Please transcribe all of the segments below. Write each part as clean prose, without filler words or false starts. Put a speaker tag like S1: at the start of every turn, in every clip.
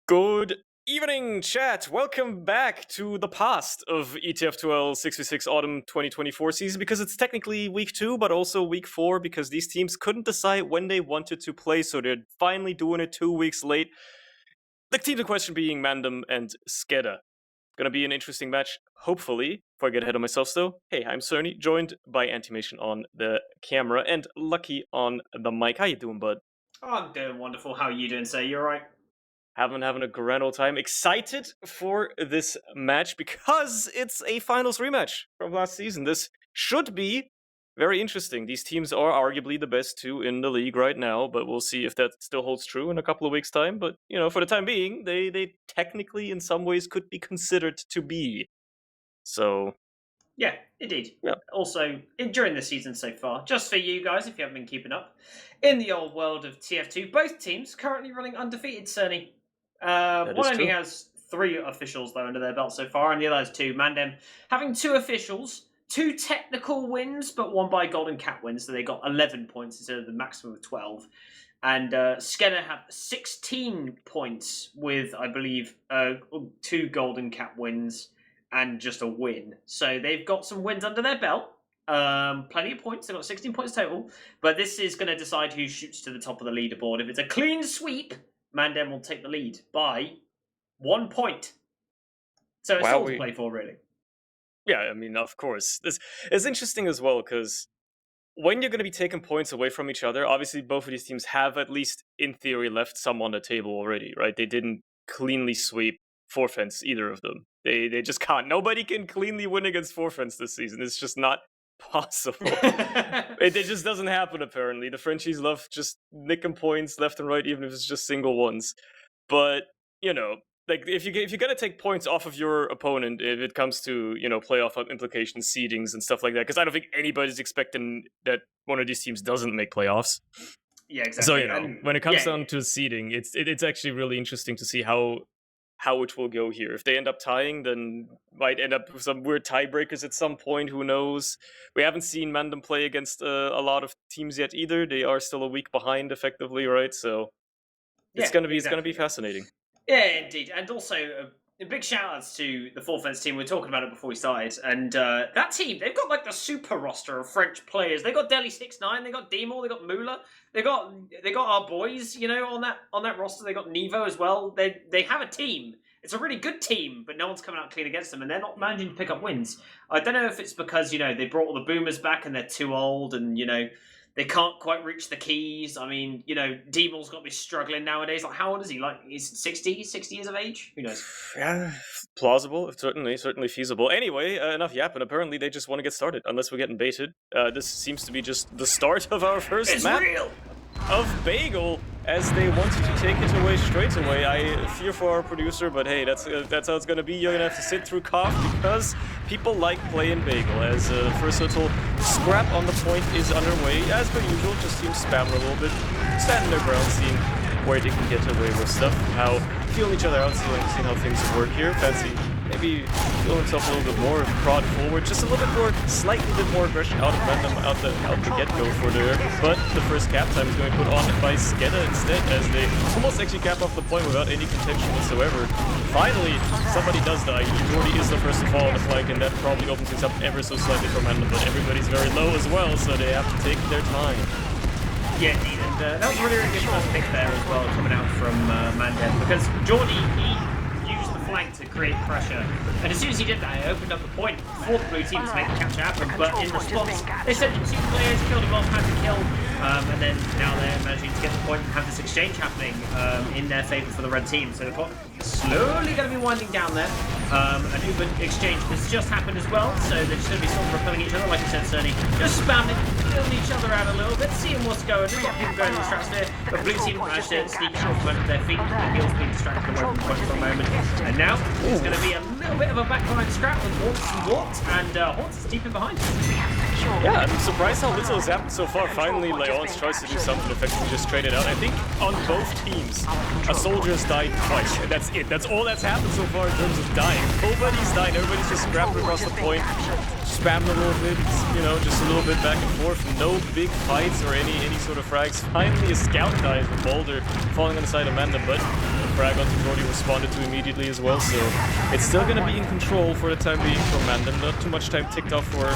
S1: Good evening, chat. Welcome back to the past of ETF2L 6v6 Autumn 2024 season, because it's technically week 2, but also week 4, because these teams couldn't decide when they wanted to play, so they're finally doing it 2 weeks late. The teams in question being MANDEM and SKEDDA. Gonna be an interesting match, hopefully. Before I get ahead of myself, though, hey, I'm Cerny, joined by Antimation on the camera and Lucky on the mic. How you doing, bud?
S2: I'm doing wonderful. How are you doing, sir? You alright?
S1: Having a grand old time. Excited for this match because it's a finals rematch from last season. This should be very interesting. These teams are arguably the best two in the league right now, but we'll see if that still holds true in a couple of weeks' time. But, you know, for the time being, they technically in some ways could be considered to be. So,
S2: Yeah, indeed.
S1: yeah.
S2: Also, during the season so far, just for you guys, if you haven't been keeping up, in the old world of TF2, both teams currently running undefeated, Cerny.
S1: That is
S2: One only
S1: true.
S2: has 3 officials, though, under their belt so far, and the other has 2. MANDEM having 2 officials, 2 technical wins, but 1 by Golden Cat wins, so they got 11 points instead of the maximum of 12. And SKEDDA have 16 points with, I believe, 2 Golden Cap wins and just a win. So they've got some wins under their belt. Plenty of points. They've got 16 points total. But this is going to decide who shoots to the top of the leaderboard. If it's a clean sweep, MANDEM will take the lead by 1 point. So it's all to play for, really.
S1: Yeah, I mean, of course. This is interesting as well, because when you're going to be taking points away from each other, obviously both of these teams have, at least in theory, left some on the table already, right? They didn't cleanly sweep forfeits, either of them. They just can't. Nobody can cleanly win against forfeits this season. It's just not possible. It just doesn't happen, apparently. The Frenchies love just nicking points left and right, even if it's just single ones. But, you know, like if you're gonna take points off of your opponent if it comes to, you know, playoff implications, seedings and stuff like that, because I don't think anybody's expecting that one of these teams doesn't make playoffs.
S2: Yeah, exactly.
S1: So, you know, when it comes down to seeding, it's actually really interesting to see how it will go here. If they end up tying, then might end up with some weird tiebreakers at some point. Who knows? We haven't seen MANDEM play against a lot of teams yet either. They are still a week behind, effectively, right? So it's gonna be fascinating.
S2: Yeah, indeed. And also, a big shout outs to the forfeits team. We were talking about it before we started. And that team, they've got like the super roster of French players. They got Deli 69, they got Demol, they got Muller, they got our boys, you know, on that roster. They got Nevo as well. They have a team. It's a really good team, but no one's coming out clean against them, and they're not managing to pick up wins. I don't know if it's because, you know, they brought all the boomers back and they're too old, and, you know, they can't quite reach the keys. I mean, you know, Deemel's got to be struggling nowadays. Like, how old is he? Like, he's 60 years of age? Who knows?
S1: Yeah, plausible. Certainly feasible. Anyway, enough yapping. Apparently, they just want to get started, unless we're getting baited. This seems to be just the start of our first map of Bagel, as they wanted to take it away straight away. I fear for our producer, but hey, that's how it's gonna be. You're gonna have to sit through cough, because people like playing Bagel. As first little scrap on the point is underway, as per usual. Just team spam a little bit, standing their ground, seeing where they can get away with stuff, how feeling each other out, seeing how things work here. Fancy maybe feel himself a little bit more, prod forward, just a little bit more, slightly bit more aggression out of MANDEM, out the get-go for there. But the first cap time is going to be put on by SKEDDA instead, as they almost actually cap off the point without any contention whatsoever. Finally, somebody does die. Jordy is the first to fall on the flank, and that probably opens things up ever so slightly for MANDEM, but everybody's very low as well, so they have to take their time.
S2: Yeah, indeed, and that was really good first pick there as well, coming out from MANDEM, because Jordy, he used the flank to create pressure, and as soon as he did that, it opened up a point for the blue team to make the capture happen, but in response, they sent in 2 players, killed him off, had to kill, and then now they're managing to get the point and have this exchange happening in their favour for the red team, so the clock slowly going to be winding down there. An Uber exchange has just happened as well, so they're just going to be sort of repelling each other, like I said, Cerny. Just spamming, filling each other out a little bit, seeing what's going. We've got people going in the stratosphere, but blue team managed to sneak out from under their feet. The heel's being distracted away from the point for a moment. And now it's going to be a little bit of a backline scrap with Haunts and Wart, and Haunts is deep in behind.
S1: Yeah, I'm surprised how little has happened so far. Finally, Leon's tries to do something effectively, just trade it out. I think on both teams, a soldier has died twice, and that's it. That's all that's happened so far in terms of dying. Nobody's died, everybody's just scrapping across the point, spammed a little bit, you know, just a little bit back and forth. No big fights or any sort of frags. Finally, a scout dies with Boulder falling on the side of MANDEM, but frag onto Jordy responded to immediately as well, so it's still going to be in control for the time being for MANDEM. Not too much time ticked off for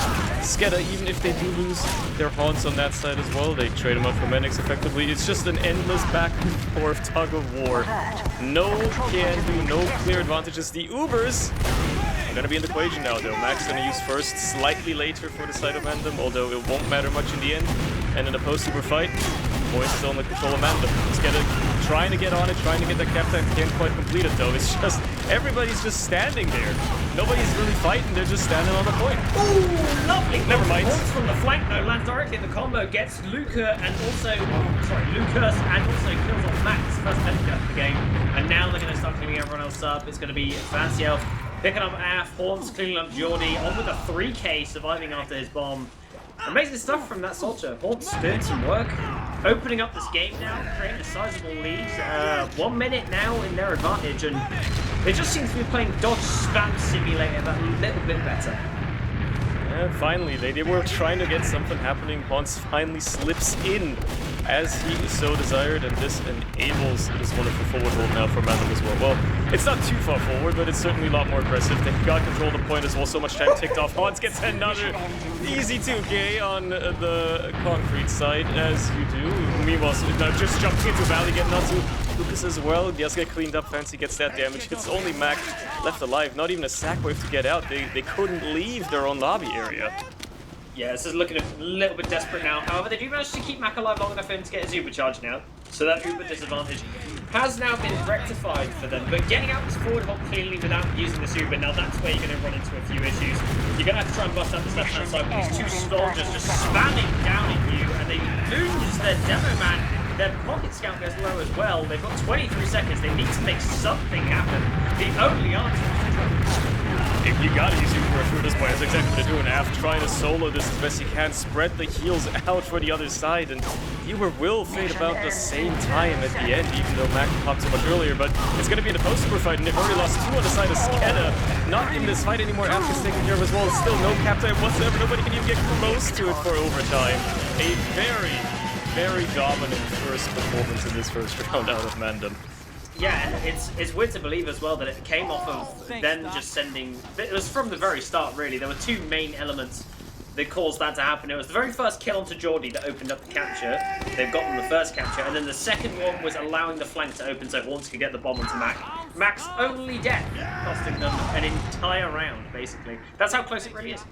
S1: SKEDDA, even if they do lose their haunts on that side as well. They trade them up for Menix effectively. It's just an endless back and forth tug of war. No can do, no clear advantages. The Ubers are going to be in the equation now, though. Max going to use first, slightly later for the side of MANDEM, although it won't matter much in the end. And in the post-Uber fight, Boys still in the control of MANDEM. SKEDDA trying to get on it, trying to get that cap time. Can't quite complete it, though. It's just, everybody's just standing there. Nobody's really fighting, they're just standing on the point.
S2: Ooh, lovely!
S1: Never mind.
S2: Horns from the flank, though, lands directly in the combo, gets Luca and also, Lucas, and also kills off Max, first technical of the game. And now they're going to start cleaning everyone else up. It's going to be Fancy Elf picking up Af, Horns cleaning up Jordy, on with a 3k, surviving after his bomb. Amazing stuff from that Soldier. Horns doing some work, opening up this game now, creating a sizable lead. 1 minute now in their advantage, and they just seem to be playing Dodge Spam Simulator that little bit better.
S1: Yeah, finally, they were trying to get something happening. Horns finally slips in as he so desired, and this enables this wonderful forward hold now for MANDEM as well. Well, it's not too far forward, but it's certainly a lot more aggressive. They got control of the point as well, so much time ticked off. Horns gets another easy 2k on the concrete side, as you do. Meanwhile, just jumping into Valley, getting onto Lucas as well. Yes, get cleaned up, Fancy gets that damage. It's only Mac left alive, not even a sack wave to get out. They couldn't leave their own lobby area.
S2: Yeah, this is looking a little bit desperate now. However, they do manage to keep Mac alive long enough for him to get his Uber charge now. So that Uber disadvantage has now been rectified for them. But getting out this forward hold cleanly without using this Uber, now that's where you're going to run into a few issues. You're going to have to try and bust out this left-hand side with these two soldiers just spamming down at you, and they lose their demo man. Their pocket scout goes low as well. They've got 23 seconds. They need to make something happen. The only answer is to
S1: If you gotta use Uber for this point, that's exactly what they're doing. Af trying to solo this as best he can, spread the heals out for the other side, and Uber will fade about the same time at the end, even though Mac popped so much earlier. But it's gonna be in the post-Uber fight, and they've already lost 2 on the side of SKEDDA. Not in this fight anymore. Af is taking care of as well. Still no cap time whatsoever. Nobody can even get close to it for overtime. A very, very dominant first performance in this first round out of MANDEM.
S2: Yeah, and it's weird to believe as well that it came off of them just sending... It was from the very start, really. There were 2 main elements that caused that to happen. It was the very first kill onto Jordy that opened up the capture. They've gotten the first capture, and then the second one was allowing the flank to open so Horns could get the bomb onto Mac. Mac's only death costing them an entire round, basically. That's how close it really is.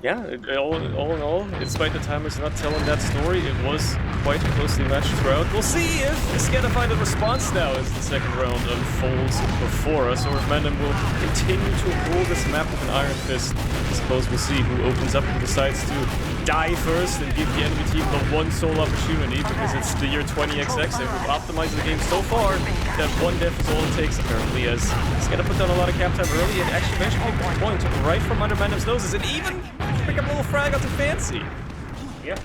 S1: Yeah, all in all, despite the timers not telling that story, it was quite closely matched throughout. We'll see if SKEDDA find a response now as the second round unfolds before us, or if MANDEM will continue to rule this map with an iron fist. I suppose we'll see who opens up, who decides to die first and give the enemy team the one sole opportunity, because it's the year 20XX. They've optimized the game so far that 1 death is all it takes, apparently, as SKEDDA put down a lot of cap time early and actually managed to pick the point right from under MANDEM's noses, and even pick up a little frag onto Fancy.
S2: Yeah,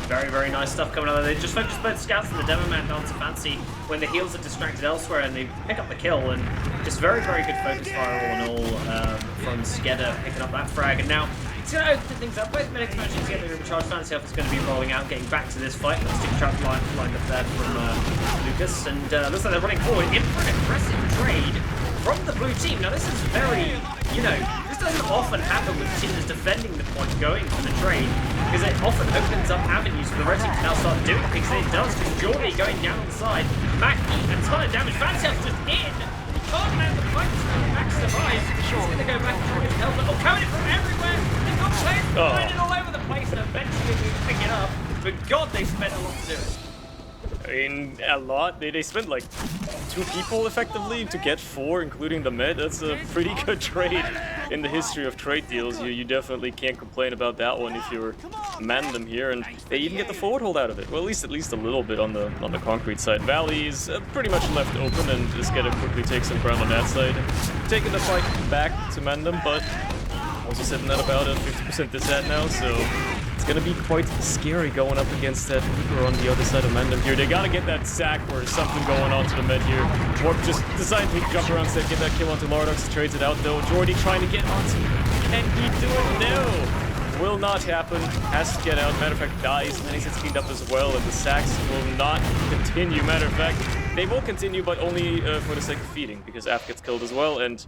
S2: very, very nice stuff coming out of there. They just focused both scouts and the demo man onto Fancy when the heals are distracted elsewhere, and they pick up the kill, and just very, very good focus fire all in all from SKEDDA picking up that frag. And now it's going to open things up. Both medics managing to get the recharge. Fancy Elf is going to be rolling out, getting back to this fight. Let's stick trap lined up there from Lucas, and looks like they're running forward in for an aggressive trade from the blue team. Now this is very, this doesn't often happen with teams defending the point going for the trade, because it often opens up avenues for the red team to now start doing things, and it does, because Jordy going down on the side. Mac eating a ton of damage. Fancy Elf's just in. He can't land the fight. Mac survives. He's going to go back and try to help it. Oh, coming in from everywhere. They've got players flying all over the place, and eventually we pick it up. But God, they spent a lot to do it.
S1: I mean, a lot. They spent like 2 people effectively to get 4, including the med. That's a pretty good trade in the history of trade deals. You definitely can't complain about that one if you're MANDEM here, and they even get the forward hold out of it. Well, at least a little bit on the concrete side. Valley is pretty much left open, and SKEDDA quickly takes some ground on that side, taking the fight back to MANDEM, but also sitting at about a 50% disat now, so it's gonna be quite scary going up against that Uber on the other side of MANDEM here. They gotta get that sack or something going on to the med here. Warp just decided to jump around instead, get that kill onto Lardox, trades it out though. Jordy trying to get onto, can he do it? No! Will not happen, has to get out. Matter of fact, dies, and then he gets cleaned up as well, and the sacks will not continue. Matter of fact, they will continue, but only for the sake of feeding, because Af gets killed as well, and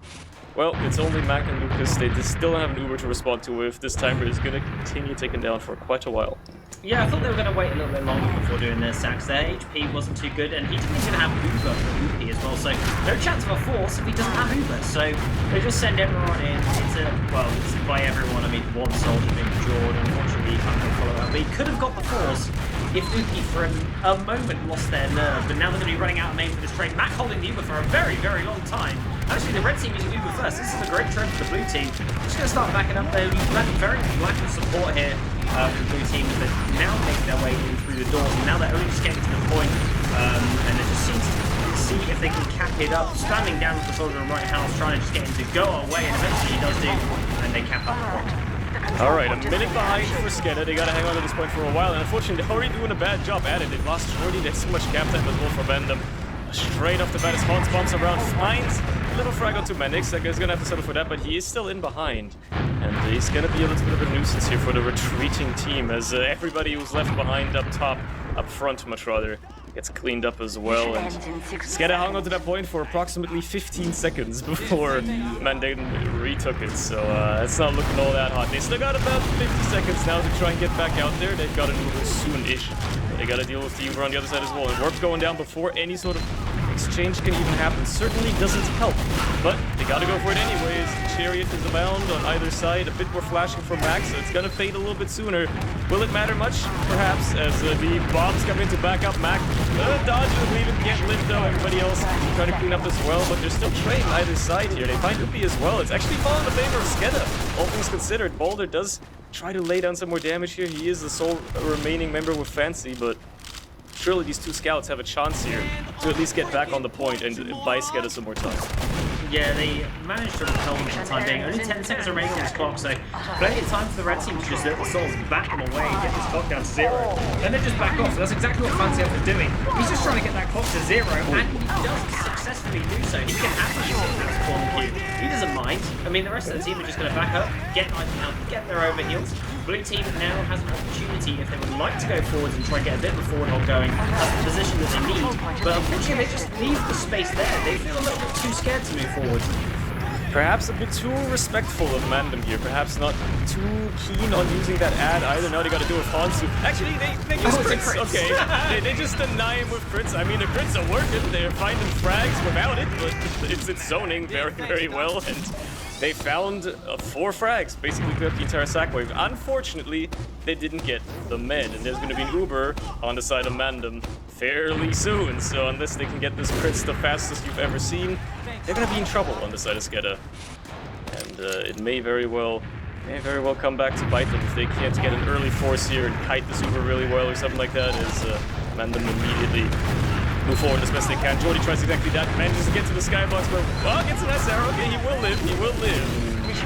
S1: well, it's only Mac and Lucas. They just still don't have an Uber to respond to if this timer is going to continue taking down for quite a while.
S2: Yeah, I thought they were going to wait a little bit longer before doing their sacks. Their HP wasn't too good, and he didn't even have Uber for Uber as well, so no chance of a force if he doesn't have Uber. So they just send everyone in. It's by everyone, I mean one soldier being Jordan. Unfortunately, he can't go follow that, but he could have got the force if Uki for a moment lost their nerve. But now they're going to be running out of main for this trade. Mac holding the Uber for a very, very long time. Actually, the red team using Uber first. This is a great trade for the blue team. Just going to start backing up. They're very lack of support here for the blue team, but now making their way in through the doors. And now they're only just getting to the point, and it just seems to see if they can cap it up. Standing down with the soldier in right house, trying to just get him to go away, and eventually he does do, and they cap up the point.
S1: Alright, a minute behind for SKEDDA. They gotta hang on to this point for a while, and unfortunately they're already doing a bad job at it. They've lost 40, there's so much cap time as well for MANDEM. Straight off the bat, his spawn bombs around, finds a little frag onto Mendix. That guy's gonna have to settle for that, but he is still in behind. And he's gonna be a little bit of a nuisance here for the retreating team, as everybody who's left behind up top, up front much rather, gets cleaned up as well. And SKEDDA hung on to that point for approximately 15 seconds before MANDEM retook it, so it's not looking all that hot. They still got about 50 seconds now to try and get back out there. They've got to move soon-ish. They got to deal with the Uber on the other side as well. And Warp's going down before any sort of exchange can even happen. Certainly doesn't help, but they got to go for it anyways. The Chariot is abound on either side. A bit more flashing from Max, so it's going to fade a little bit sooner. Will it matter much? Perhaps, as the bombs come in to back up Mac. Dodge is leaving, can't live though. Everybody else trying to clean up as well, but they're still trading either side here. They find Upi as well. It's actually fallen in favor of SKEDDA. All things considered, Boulder does try to lay down some more damage here. He is the sole remaining member with Fancy, but surely these two scouts have a chance here to at least get back on the point and buy SKEDDA some more time.
S2: Yeah, they managed to repel them for the time being. Only 10 seconds remaining on this clock, so plenty of time for the red team to just let the souls back them away and get this clock down to 0. Then they just back off, so that's exactly what Fancy is doing. He's just trying to get that clock to 0, and he does successfully do so. He can happily use that spawn queue. He doesn't mind. I mean, the rest of the team are just going to back up, get item out, get their overheals. Blue team now has an opportunity, if they would like to go forwards and try and get a bit of a forward hold going, that's the position that they need. But unfortunately, they just leave the space there. They feel a little bit too scared to move forward.
S1: Perhaps a bit too respectful of MANDEM here. Perhaps not too keen on using that ad either. Now they got to do with Hansu. Actually, they use crits. Okay, they just deny him with crits. I mean, the crits are working. They're finding frags without it, but it's zoning very, very well. And they found 4 frags, basically throughout the entire sack wave. Unfortunately, they didn't get the med, and there's going to be an Uber on the side of MANDEM fairly soon. So unless they can get this crits the fastest you've ever seen, they're going to be in trouble on the side of SKEDDA. And it may very well come back to bite them if they can't get an early force here and kite this Uber really well or something like that, as MANDEM immediately move forward as best they can. Jordy tries exactly that, manages to get to the skybox, but gets a nice arrow. Okay, he will live.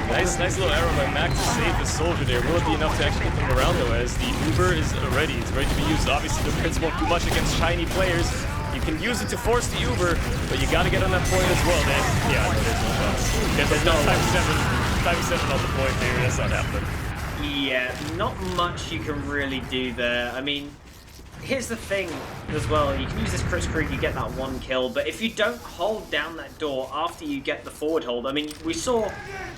S1: Nice little arrow by Mac to save the soldier there. Will it be enough to actually get them around though, as the Uber is ready. It's ready to be used. Obviously the crits won't do much against shiny players. You can use it to force the Uber, but you gotta get on that point as well. Yeah, no, there's no chance. There's no time 7 on the point there. That's not happening.
S2: Yeah, not much you can really do there. I mean, here's the thing as well, you can use this crit screen, you get that 1 kill, but if you don't hold down that door after you get the forward hold, I mean, we saw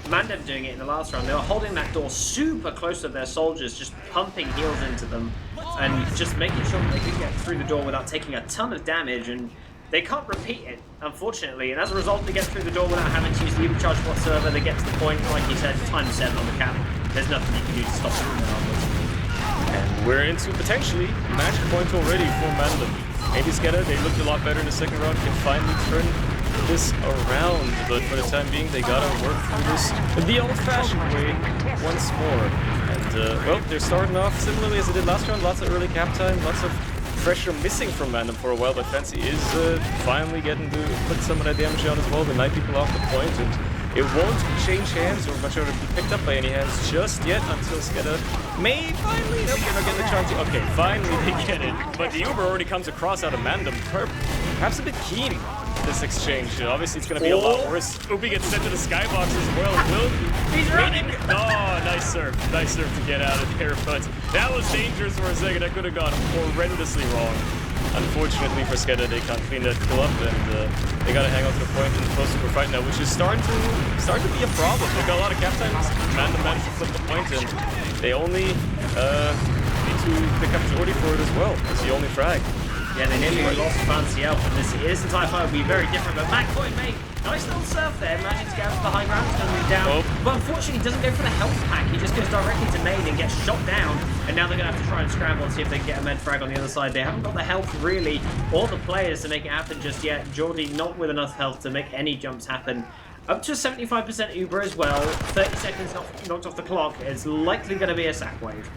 S2: MANDEM doing it in the last round. They were holding that door super close to their soldiers, just pumping heals into them, and just making sure that they could get through the door without taking a ton of damage, and they can't repeat it, unfortunately, and as a result, they get through the door without having to use the overcharge whatsoever. They get to the point, like you said, times 7 on the cap. There's nothing you can do to stop them onwards.
S1: And we're into potentially match point already for MANDEM. Maybe SKEDDA, they looked a lot better in the second round, can finally turn this around, but for the time being, they gotta work through this the old-fashioned way once more. And, well, they're starting off similarly as they did last round. Lots of early cap time, lots of pressure missing from MANDEM for a while, but Fancy is finally getting to put some of that damage on as well, to knife people off the point, and it won't change hands or much order to be picked up by any hands just yet until SKEDDA may finally. Nope, you're not getting the chance. Okay, finally they get it. But the Uber already comes across out of MANDEM. Perhaps a bit keen this exchange. Obviously, it's going to be a lot worse. Ubi gets sent to the skybox as well. He's running. Oh, nice serve to get out of there. But that was dangerous for a second. That could have gone horrendously wrong. unfortunately for SKEDDA, they can't clean that kill up, and they gotta hang on to the point in the post-super fight now, which is starting to be a problem. They've got a lot of cap times. MANDEM managed to flip the point, and they only need to pick up Jordy for it as well. It's the only frag.
S2: Yeah, they nearly lost Fancy out from this entire fight would be very different, but McCoy made nice little surf there, managing to get out to the high ground, it's going to move down. But unfortunately, he doesn't go for the health pack. He just goes directly to main and gets shot down. And now they're going to have to try and scramble and see if they can get a med frag on the other side. They haven't got the health, really, or the players to make it happen just yet. Jordy not with enough health to make any jumps happen. Up to 75% Uber as well. 30 seconds knocked off the clock. It's likely going to be a sack wave.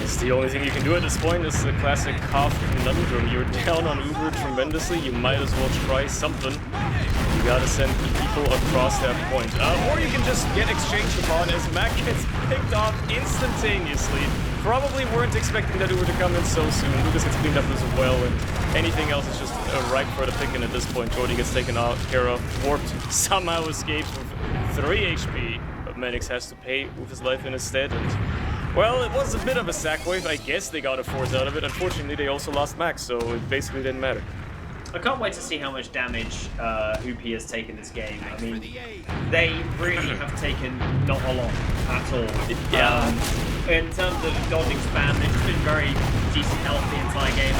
S1: It's the only thing you can do at this point. It's the classic half conundrum. You're down on Uber tremendously. You might as well try something. You gotta send people across that point. Or you can just get exchanged upon as Mac gets picked off instantaneously. Probably weren't expecting that Uber to come in so soon. Lucas gets cleaned up as well, and anything else is just ripe for the picking at this point. Jordy gets taken care of. Warped somehow escapes with 3 HP, but Manix has to pay with his life in his stead. And well, it was a bit of a sack wave. I guess they got a force out of it. Unfortunately, they also lost Max, so it basically didn't matter.
S2: I can't wait to see how much damage UP has taken this game. I mean, they really have taken not a lot at all.
S1: Yeah.
S2: In terms of dodging spam, they've just been very decent health the entire game.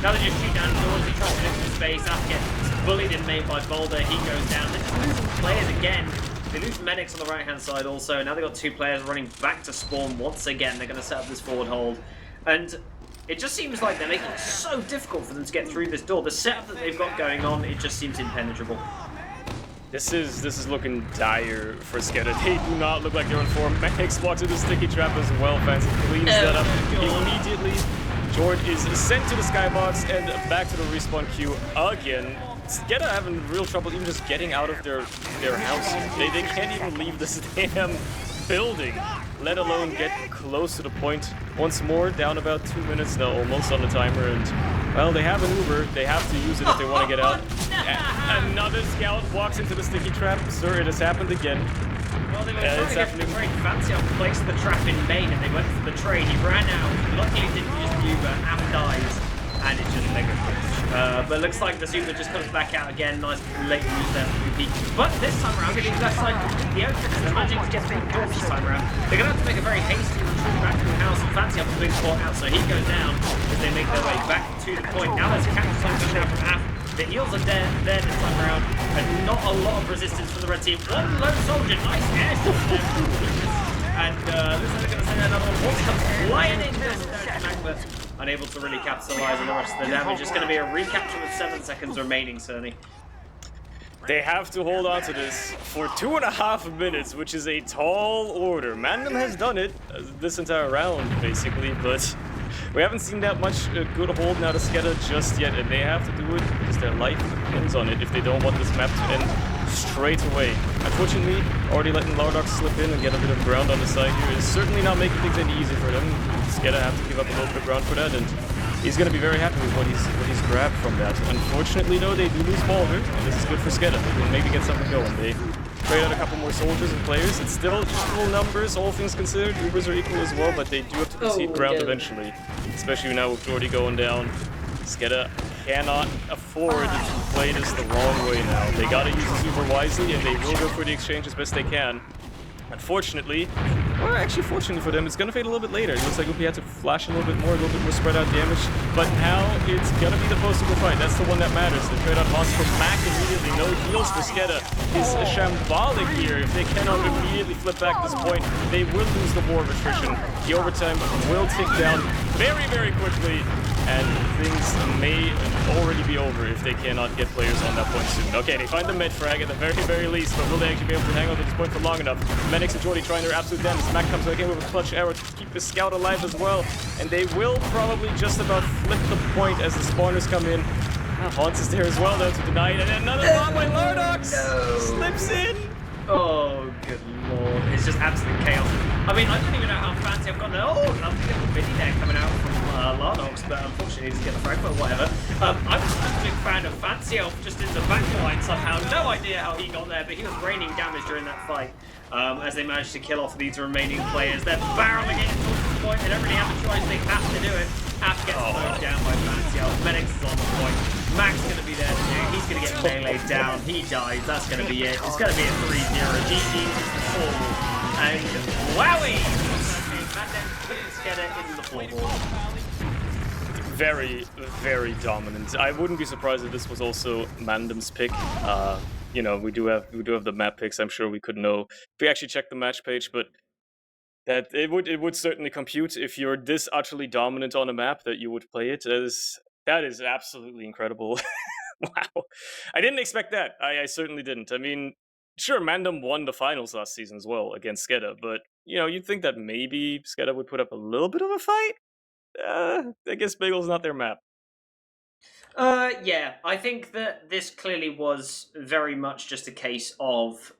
S2: Now they just shoot down doors, he tries to get into space, after gets bullied in main by Boulder, he goes down. They're just losing players again. They lose medics on the right-hand side also. Now they've got 2 players running back to spawn once again. They're going to set up this forward hold. And it just seems like they're making it so difficult for them to get through this door. The setup that they've got going on, it just seems impenetrable.
S1: This is looking dire for SKEDDA. They do not look like they're in form. Manix walks into the sticky trap as well. Fancy cleans that up immediately. Jord is sent to the skybox and back to the respawn queue again. SKEDDA having real trouble even just getting out of their house. They can't even leave this damn building, let alone get close to the point. Once more, down about 2 minutes now, almost on the timer, and well, they have an Uber. They have to use it if they want to get out. Another scout walks into the sticky trap. Sir, it has happened again.
S2: Well, they were trying to get the trade. Fancy placed the trap in main, and they went for the trade. He ran out. Luckily, didn't use the Uber. App dies, and it's just mega close. But it looks like the Uber just comes back out again. Nice late use there for UP. But this time around, getting that side completely open. They're managing to get through the door this time around. They're going to have to make a very hasty retreat back to the house. And Fancy up to being caught out, so he goes down as they make their way back to the point. Now there's a capture time coming out from App. The heals are there this time around, and not a lot of resistance from the red team. One lone soldier, nice air shot there from Lucas. And looks like they're going to send another one. Water comes flying in there, but unable to really capitalize on the rest of the damage. It's going to be a recapture with 7 seconds remaining, Cerny.
S1: They have to hold on to this for 2.5 minutes, which is a tall order. MANDEM has done it this entire round, basically, but we haven't seen that much good hold out of SKEDDA just yet, and they have to do it because their life depends on it if they don't want this map to end straight away. Unfortunately, already letting Lardox slip in and get a bit of ground on the side here is certainly not making things any easier for them. SKEDDA have to give up a little bit of ground for that, and he's going to be very happy with what he's grabbed from that. Unfortunately, though, they do lose Boulder, and this is good for SKEDDA. They can maybe get something going. They trade out a couple more soldiers and players. It's still equal numbers, all things considered. Ubers are equal as well, but they do have to concede ground eventually. Especially now with Jordy going down. SKEDDA cannot afford to play this the wrong way now. They gotta use this Uber wisely, and they will go for the exchange as best they can. Unfortunately, or actually fortunately for them, it's going to fade a little bit later. It looks like UP had to flash a little bit more spread out damage. But now it's going to be the post-super fight. That's the one that matters. The trade out Haas from Mac immediately. No heals for SKEDDA is shambolic here. If they cannot immediately flip back this point, they will lose the war of attrition. The overtime will tick down very, very quickly. And things may already be over if they cannot get players on that point soon. Okay, they find the mid frag at the very, very least, but will they actually be able to hang on to this point for long enough? Manix and Jordy trying their absolute damage. Mac comes back in with a clutch arrow to keep the scout alive as well. And they will probably just about flip the point as the spawners come in. Hans is there as well, though, to deny it. And another bomb by Lardox slips in.
S2: Oh, good lord. It's just absolute chaos. I mean, I don't even know how fancy I've got there. Oh, lovely little mini there coming out from Lardox, but unfortunately he doesn't get the frag, but whatever. I'm just a big fan of Fancy Elf just in the back line somehow. No idea how he got there, but he was raining damage during that fight as they managed to kill off these remaining players. They're barreling in towards the point. They don't really have a choice. They have to do it. Have to get slowed down by Fancio. Medics is on the point. Max is going to be there too. He's going to get meleeed down. He dies. That's going to be it. It's going to be a 3-0. GG all. And wowie! MANDEM putting SKEDDA into the floorboard.
S1: Very, very dominant. I wouldn't be surprised if this was also MANDEM's pick. You know, we do have the map picks. I'm sure we could know if we actually check the match page, but that it would certainly compute if you're this utterly dominant on a map that you would play it. That is absolutely incredible. Wow, I didn't expect that. I certainly didn't. I mean, sure, MANDEM won the finals last season as well against SKEDDA, but you know, you'd think that maybe SKEDDA would put up a little bit of a fight. I guess Bagel's not their map.
S2: Yeah, I think that this clearly was very much just a case of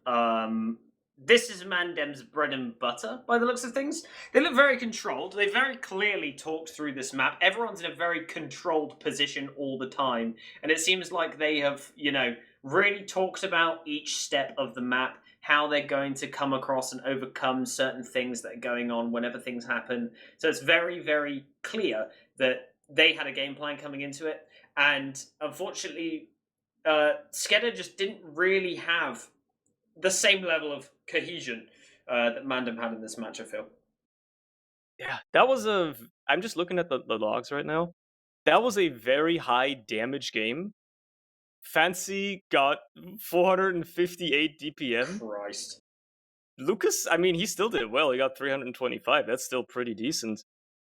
S2: this is MANDEM's bread and butter by the looks of things. They look very controlled. They very clearly talked through this map. Everyone's in a very controlled position all the time, and it seems like they have, you know, really talked about each step of the map, how they're going to come across and overcome certain things that are going on whenever things happen. So it's very, very clear that they had a game plan coming into it. And unfortunately, SKEDDA just didn't really have the same level of cohesion that MANDEM had in this match, I feel.
S1: Yeah, that was I'm just looking at the logs right now. That was a very high damage game. Fancy got 458 DPM.
S2: Christ.
S1: Lucas, I mean, he still did well. He got 325. That's still pretty decent.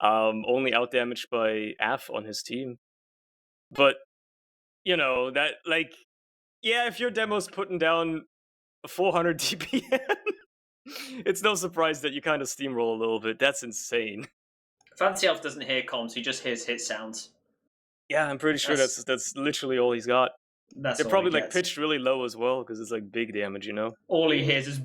S1: Only outdamaged by AF on his team. But, you know, that, like, yeah, if your demo's putting down 400 DPM, it's no surprise that you kind of steamroll a little bit. That's insane.
S2: Fancy Elf doesn't hear comms, he just hears hit sounds.
S1: Yeah, I'm pretty sure that's literally all he's got. They're probably like pitched really low as well because it's like big damage, you know?
S2: All he hears is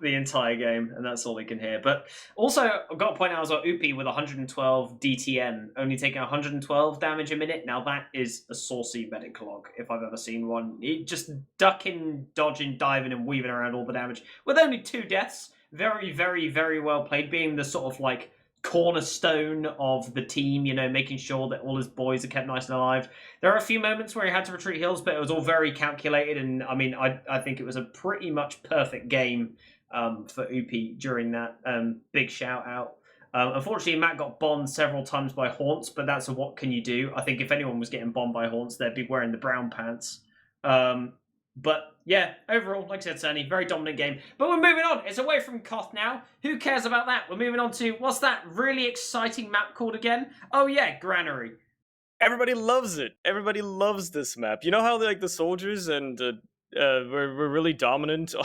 S2: the entire game, and that's all he can hear. But also, I've got to point out as well, Upi with 112 DTN, only taking 112 damage a minute. Now that is a saucy medic log, if I've ever seen one. He just ducking, dodging, diving, and weaving around all the damage with only 2 deaths. Very, very, very well played, being the sort of like cornerstone of the team, you know, making sure that all his boys are kept nice and alive. There are a few moments where he had to retreat heals, but it was all very calculated, and I mean, I think it was a pretty much perfect game for Upi during that. Big shout out. Unfortunately, Matt got bombed several times by Haunts, but that's a what can you do. I think if anyone was getting bombed by Haunts, they'd be wearing the brown pants. But yeah, overall, like I said, Sunny, very dominant game. But we're moving on. It's away from Koth now. Who cares about that? We're moving on to, what's that really exciting map called again? Oh yeah, Granary.
S1: Everybody loves it. Everybody loves this map. You know how like the soldiers and we're really dominant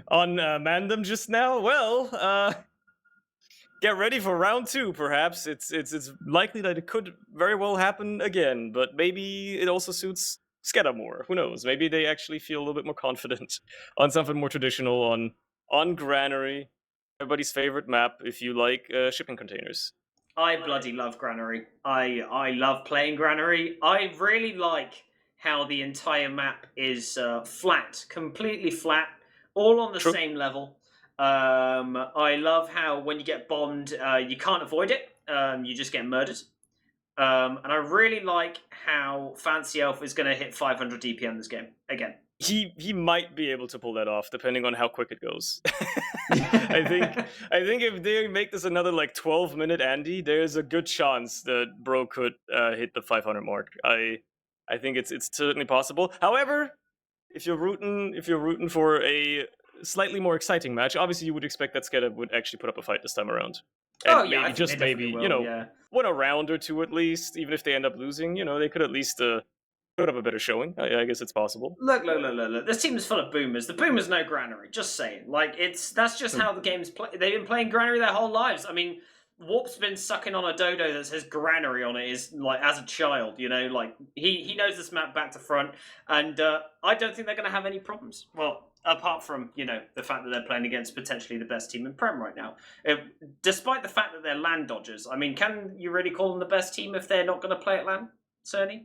S1: on MANDEM just now? Well, get ready for round 2, perhaps. It's likely that it could very well happen again, but maybe it also suits SKEDDA more. Who knows? Maybe they actually feel a little bit more confident on something more traditional on Granary. Everybody's favorite map if you like shipping containers.
S2: I bloody love Granary. I love playing Granary. I really like how the entire map is flat, completely flat, all on the same level. I love how when you get bombed, you can't avoid it. You just get murdered. And I really like how Fancy Elf is going to hit 500 DPM this game again.
S1: He might be able to pull that off, depending on how quick it goes. I think if they make this another like 12-minute Andy, there's a good chance that Bro could hit the 500 mark. I think it's certainly possible. However, if you're rooting for a slightly more exciting match, obviously you would expect that SKEDDA would actually put up a fight this time around. And maybe
S2: will,
S1: you know, win a round or 2 at least. Even if they end up losing, you know, they could at least put up a better showing. I guess it's possible.
S2: Look. This team is full of boomers. The boomers know Granary. Just saying. Like, that's just how the game's played. They've been playing Granary their whole lives. I mean, Warp's been sucking on a dodo that says Granary on it is like as a child, you know, like he knows this map back to front, and I don't think they're going to have any problems. Well, apart from, you know, the fact that they're playing against potentially the best team in Prem right now. Despite the fact that they're LAN dodgers, I mean, can you really call them the best team if they're not going to play at LAN, Cerny?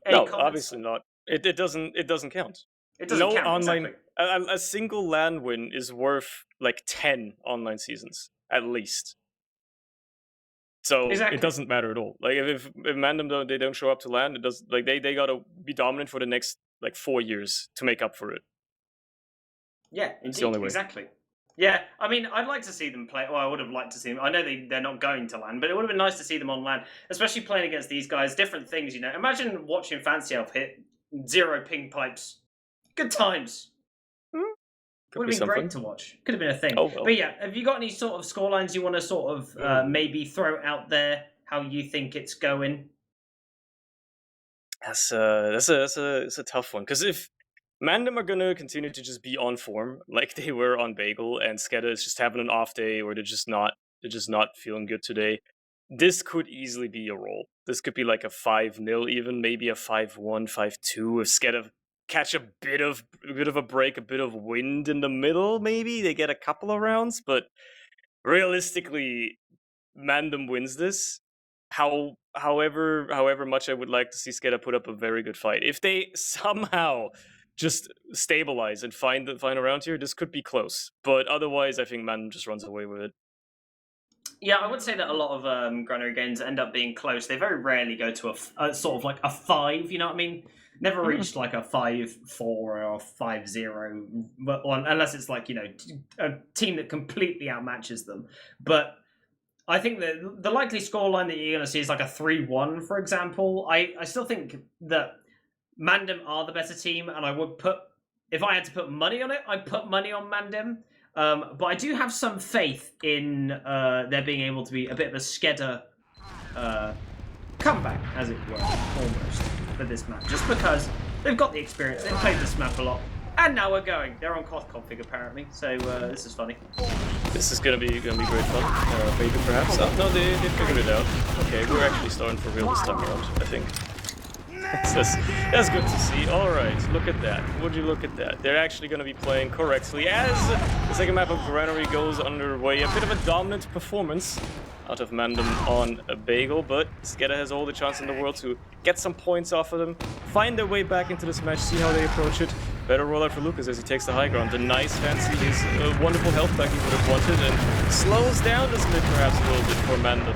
S1: No, obviously not. It doesn't count.
S2: It doesn't count,
S1: online,
S2: exactly.
S1: A single LAN win is worth like 10 online seasons, at least. So
S2: Exactly.
S1: it doesn't matter at all. Like if MANDEM they don't show up to land, it does like they gotta be dominant for the next like 4 years to make up for it.
S2: Yeah,
S1: It's the
S2: indeed,
S1: only way.
S2: exactly. Yeah, I mean, I'd like to see them play. Well, I would have liked to see them. I know they're not going to land, but it would have been nice to see them on land, especially playing against these guys. Different things, you know. Imagine watching Fancy Elf hit 0 ping pipes. Good times. Would have been great to watch. Could have been a thing.
S1: Oh, well.
S2: But yeah, have you got any sort of scorelines you want to sort of maybe throw out there? How you think it's going?
S1: That's a tough one, because if MANDEM are gonna continue to just be on form like they were on Bagel, and SKEDDA is just having an off day, or they're just not feeling good today, this could easily be a roll. This could be like a 5-0, even maybe a 5-1, 5-2. If SKEDDA catch a bit of a break, a bit of wind in the middle, maybe they get a couple of rounds. But realistically, MANDEM wins this. However much I would like to see SKEDDA put up a very good fight, if they somehow just stabilize and find a round here, this could be close. But otherwise, I think MANDEM just runs away with it.
S2: Yeah, I would say that a lot of granary games end up being close. They very rarely go to a sort of like a 5, you know what I mean? Never reached like a 5-4 or a 5-0, unless it's like, you know, a team that completely outmatches them. But I think that the likely scoreline that you're going to see is like a 3-1, for example. I still think that MANDEM are the better team, and I would put, if I had to put money on it, I'd put money on MANDEM. But I do have some faith in there being able to be a bit of a SKEDDA comeback, as it were, almost, for this map. Just because they've got the experience, they've played this map a lot, and now we're going. They're on Koth config, apparently, so this is funny.
S1: This is gonna be great fun. Maybe perhaps. Oh no, they figured it out. Okay, we're actually starting for real this time around, I think. That's good to see. Alright, look at that. Would you look at that? They're actually going to be playing correctly as the second map of Granary goes underway. A bit of a dominant performance out of MANDEM on a Bagel, but SKEDDA has all the chance in the world to get some points off of them, find their way back into this match, see how they approach it. Better rollout for Lucas as he takes the high ground. The nice fancy is a wonderful health back he would have wanted, and slows down this mid perhaps a little bit for MANDEM.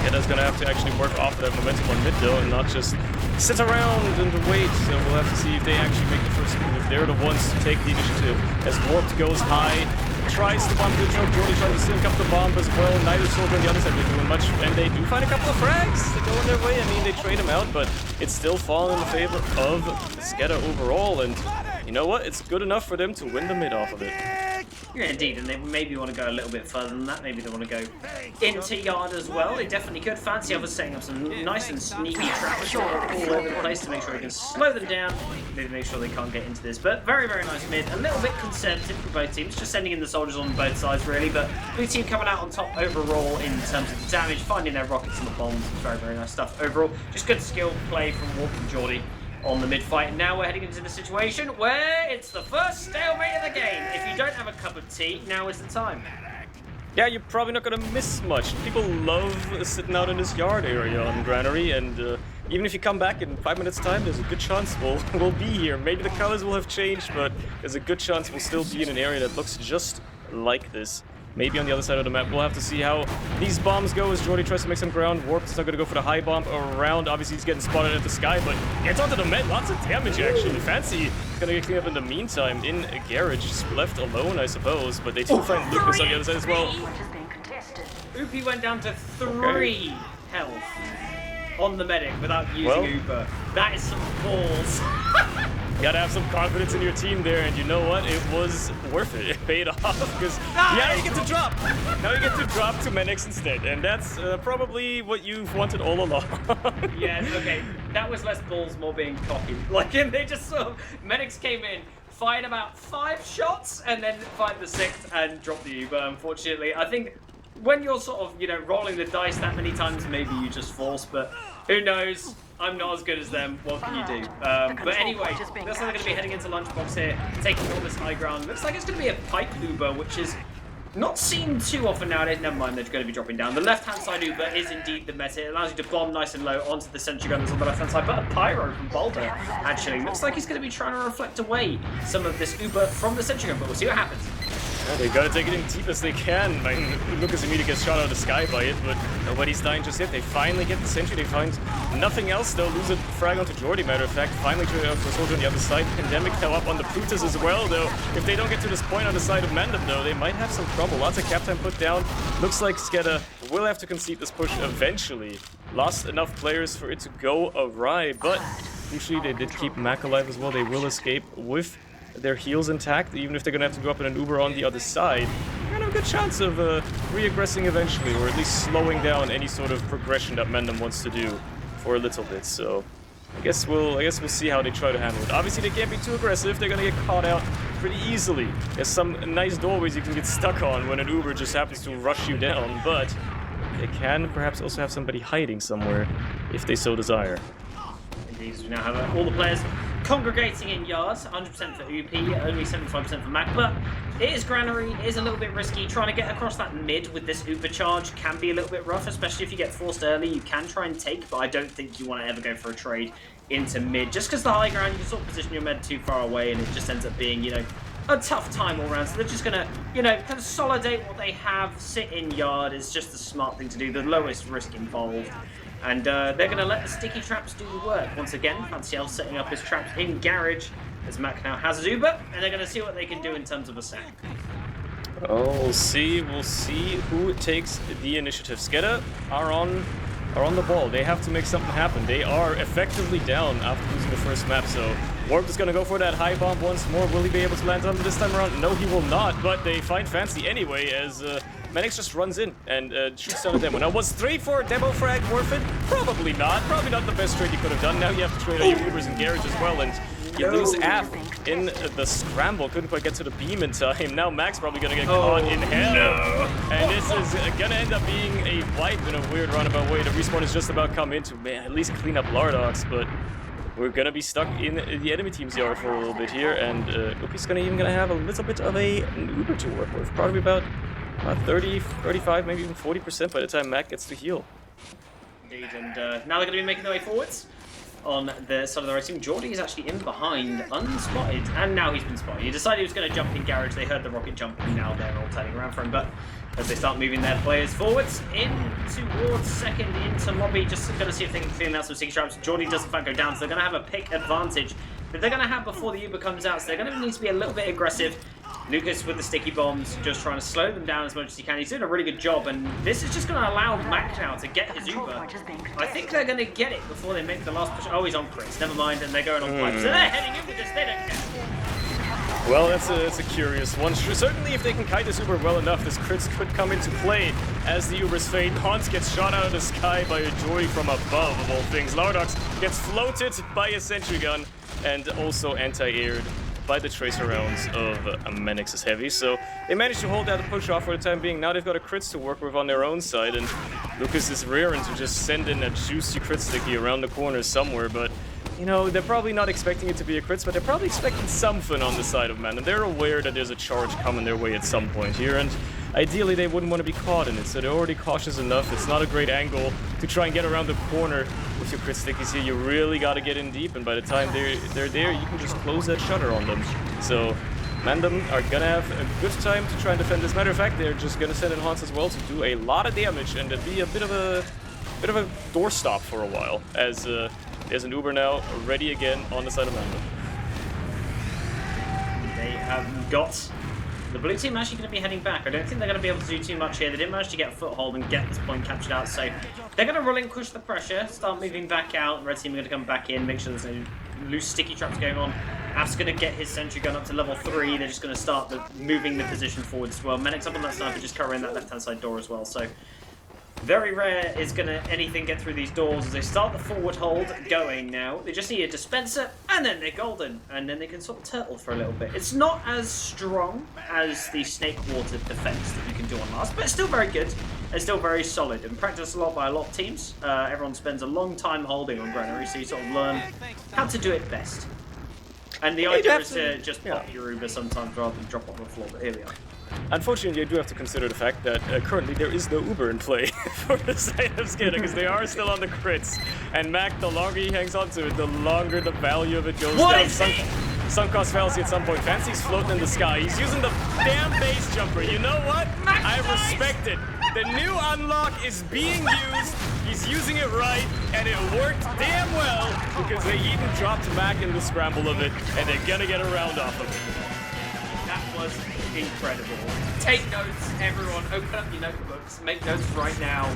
S1: SKEDDA's going to have to actually work off of that momentum on mid though, and not just sit around and wait. So we'll have to see if they actually make the first move, if they're the ones to take the initiative. As Warped goes high, tries to bomb the choke, Jordy trying to sync up the bomb as well. Neither soldier on the other side are doing much, and they do find a couple of frags that go in their way. I mean, they trade them out, but it's still falling in the favor of SKEDDA overall, and you know what? It's good enough for them to win the mid off of it.
S2: Yeah, indeed, and they maybe want to go a little bit further than that. Maybe they want to go into yard as well. They definitely could. Fancy Elf is setting up some nice and sneaky traps all over the place to make sure they can slow them down, maybe make sure they can't get into this. But very, very nice mid. A little bit conservative for both teams, just sending in the soldiers on both sides, really. But blue team coming out on top overall in terms of the damage, finding their rockets and the bombs. Very, very nice stuff overall. Just good skill play from Warp and Geordie on the mid fight. And now we're heading into the situation where it's the first stalemate of the game. If you don't have a cup of tea, now is the time.
S1: Yeah, you're probably not gonna miss much. People love sitting out in this yard area on Granary, and even if you come back in 5 minutes time, there's a good chance we'll be here. Maybe the colors will have changed, but there's a good chance we'll still be in an area that looks just like this. Maybe on the other side of the map. We'll have to see how these bombs go as Jordy tries to make some ground. Warped is not going to go for the high bomb around. Obviously, he's getting spotted at the sky, but gets onto the med. Lots of damage, actually. Fancy is going to get cleaned up in the meantime in a garage. Just left alone, I suppose. But they do find Lucas on the other side as well.
S2: Upi went down to 3 health on the medic without using Uber. That is some balls.
S1: You gotta have some confidence in your team there, and you know what? It was worth it. It paid off, because now you get to drop. Now you get to drop to medics instead, and that's probably what you've wanted all along.
S2: Yeah, okay. That was less balls, more being cocky. Like, and they just sort of, medics came in, fired about 5 shots, and then fired the 6th and dropped the Uber, unfortunately. I think when you're sort of, you know, rolling the dice that many times, maybe you just force, but who knows? I'm not as good as them. What can you do? But anyway, looks like they're going to be heading into Lunchbox here, taking all this high ground. Looks like it's going to be a pipe Uber, which is not seen too often nowadays. Never mind, they're going to be dropping down. The left-hand side Uber is indeed the meta. It allows you to bomb nice and low onto the sentry gun that's on the left-hand side. But a pyro from Boulder, actually. Looks like he's going to be trying to reflect away some of this Uber from the sentry gun, but we'll see what happens.
S1: Yeah, they gotta take it in deep as they can. I mean, Lucas immediately gets shot out of the sky by it, but nobody's dying just yet. They finally get the sentry. They find nothing else. They'll lose a frag onto Jordy, matter of fact. Finally try out for Soldier on the other side. Pandemic now up on the Plutus as well, though. If they don't get to this point on the side of MANDEM, though, they might have some trouble. Lots of cap time put down. Looks like SKEDDA will have to concede this push eventually. Lost enough players for it to go awry, but crucially they did keep Mac alive as well. They will escape with their heals intact, even if they're gonna have to go up in an Uber on the other side. Kind of a good chance of re-aggressing eventually, or at least slowing down any sort of progression that MANDEM wants to do for a little bit. So I guess we'll see how they try to handle it. Obviously they can't be too aggressive, they're gonna get caught out pretty easily. There's some nice doorways you can get stuck on when an Uber just happens to rush you down, but they can perhaps also have somebody hiding somewhere if they so desire.
S2: Indeed, we now have all the players congregating in yards, 100% for UP, only 75% for Mac, but it is granary, it is a little bit risky. Trying to get across that mid with this Uber charge can be a little bit rough, especially if you get forced early. You can try and take, but I don't think you want to ever go for a trade into mid, just because the high ground, you can sort of position your med too far away, and it just ends up being, you know, a tough time all around. So they're just going to, you know, consolidate what they have, sit in yard is just the smart thing to do, the lowest risk involved. And they're going to let the sticky traps do the work. Once again, FancyL setting up his traps in garage, as Mac now has his Uber, and they're going to see what they can do in terms of a sack.
S1: Oh, we'll see who takes the initiative. SKEDDA are on the ball. They have to make something happen. They are effectively down after losing the first map, so Warp is going to go for that high bomb once more. Will he be able to land on this time around? No, he will not, but they find Fancy anyway as Manix just runs in and shoots down a demo. Now, was 3 for demo frag worth it? Probably not. Probably not the best trade you could have done. Now you have to trade all your Ubers and garage as well, and you lose Af in the scramble. Couldn't quite get to the beam in time. Now Mac's probably going to get caught in hell. No. And this is going to end up being a wipe in a weird roundabout way. The respawn is just about come in to, man, at least clean up Lardox, but we're going to be stuck in the enemy team's yard for a little bit here, and Upi's going to have a little bit of an Uber to work with. Probably about 30, 35, maybe even 40% by the time Mac gets to heal.
S2: Indeed, and now they're going to be making their way forwards. On the side of the right team, Jordy is actually in behind, unspotted, and now he's been spotted. He decided he was going to jump in garage. They heard the rocket jump, and now they're all turning around for him. But as they start moving their players forwards, in towards second into lobby, just going to see if they can clean out some sticky traps. Jordy does in fact go down, so they're going to have a pick advantage that they're going to have before the Uber comes out. So they're going to need to be a little bit aggressive. Lucas with the sticky bombs, just trying to slow them down as much as he can. He's doing a really good job, and this is just going to allow Mac now to get his Uber. I think they're going to get it before they make the last push. Oh, he's on Chris. Never mind, and they're going on pipe. So they're heading in with this. They don't care.
S1: Well, that's a curious one. Certainly, if they can kite this Uber well enough, this crits could come into play as the Uber's fade. Hans gets shot out of the sky by a Joy from above, of all things. Lardox gets floated by a sentry gun and also anti-aired by the tracer rounds of Manix's heavy. So they managed to hold out the push off for the time being. Now they've got a crits to work with on their own side, and Lucas is rearing to just send in a juicy crit sticky around the corner somewhere, but you know, they're probably not expecting it to be a crits, but they're probably expecting something on the side of MANDEM. They're aware that there's a charge coming their way at some point here, and ideally they wouldn't want to be caught in it, so they're already cautious enough. It's not a great angle to try and get around the corner with your crit stickies here. You really got to get in deep, and by the time they're there, you can just close that shutter on them. So MANDEM are going to have a good time to try and defend this. Matter of fact, they're just going to send in Hans as well to do a lot of damage and to be a bit of a doorstop for a while, as there's an Uber now ready again on the side of MANDEM.
S2: They have got the blue team actually going to be heading back. I don't think they're going to be able to do too much here. They didn't manage to get a foothold and get this point captured out, so they're going to relinquish the pressure, start moving back out. Red team are going to come back in, make sure there's no loose sticky traps going on. Af's going to get his sentry gun up to level 3. They're just going to start moving the position forward as well. Manix up on that sniper, just covering that left-hand side door as well, so very rare is going to anything get through these doors as they start the forward hold going now. They just need a dispenser, and then they're golden, and then they can sort of turtle for a little bit. It's not as strong as the snake water defense that you can do on last, but it's still very good. It's still very solid and practiced a lot by a lot of teams. Everyone spends a long time holding on Granary, so you sort of learn how to do it best. And the idea is to just pop your Uber sometimes rather than drop on the floor, but here we are.
S1: Unfortunately, I do have to consider the fact that currently there is no Uber in play for the side of SKEDDA, because they are still on the crits. And Mac, the longer he hangs on to it, the longer the value of it goes down. sunk cost fallacy at some point. Fancy's floating in the sky. He's using the damn base jumper. You know what? I respect it. The new unlock is being used. He's using it right, and it worked damn well because they even dropped Mac in the scramble of it, and they're gonna get a round off of it.
S2: That was incredible. Take notes, everyone. Open up your notebooks. Make notes right now.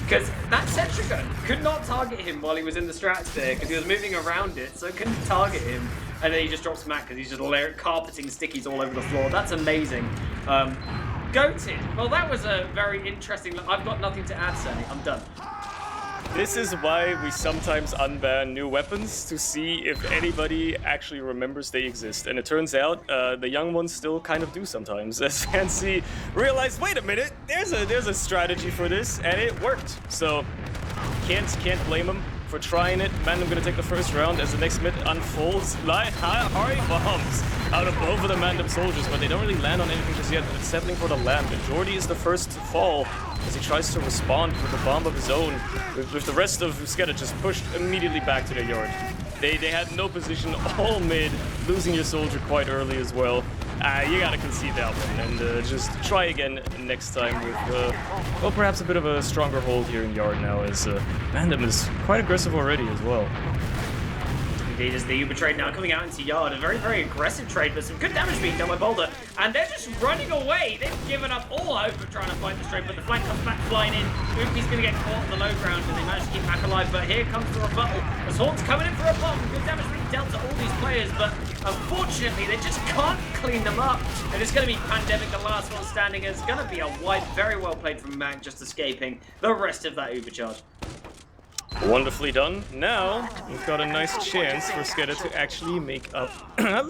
S2: Because that sentry gun could not target him while he was in the strats there because he was moving around it, so it couldn't target him. And then he just drops Mac because he's just carpeting stickies all over the floor. That's amazing. Goated. Well, that was a very interesting... I've got nothing to add, Sonny. I'm done.
S1: This is why we sometimes unban new weapons to see if anybody actually remembers they exist. And it turns out the young ones still kind of do sometimes. As Fancy realized, wait a minute, there's a strategy for this, and it worked. So can't blame him for trying it. MANDEM gonna take the first round as the next mid unfolds. High bombs out of both of the MANDEM soldiers, but they don't really land on anything just yet. But it's settling for the land. And Jordy is the first to fall as he tries to respond with a bomb of his own. With the rest of SKEDDA just pushed immediately back to their yard. They had no position all mid, losing your soldier quite early as well. You gotta concede that one and just try again next time with, well, perhaps a bit of a stronger hold here in yard now, as MANDEM is quite aggressive already as well.
S2: Indeed, as the Uber trade now coming out into yard. A very, very aggressive trade, but some good damage being done by Boulder. And they're just running away. They've given up all hope of trying to fight this trade, but the flank comes back flying in. Uber's going to get caught on the low ground, and they manage to keep Mac alive. But here comes the rebuttal. As Horn's coming in for a bomb. Good damage being dealt to all these players, but unfortunately, they just can't clean them up. And it's going to be Pandemic, the last one standing. It's going to be a wipe. Very well played from Mac, just escaping the rest of that Uber charge.
S1: Wonderfully done. Now, we've got a nice chance for SKEDDA to actually make up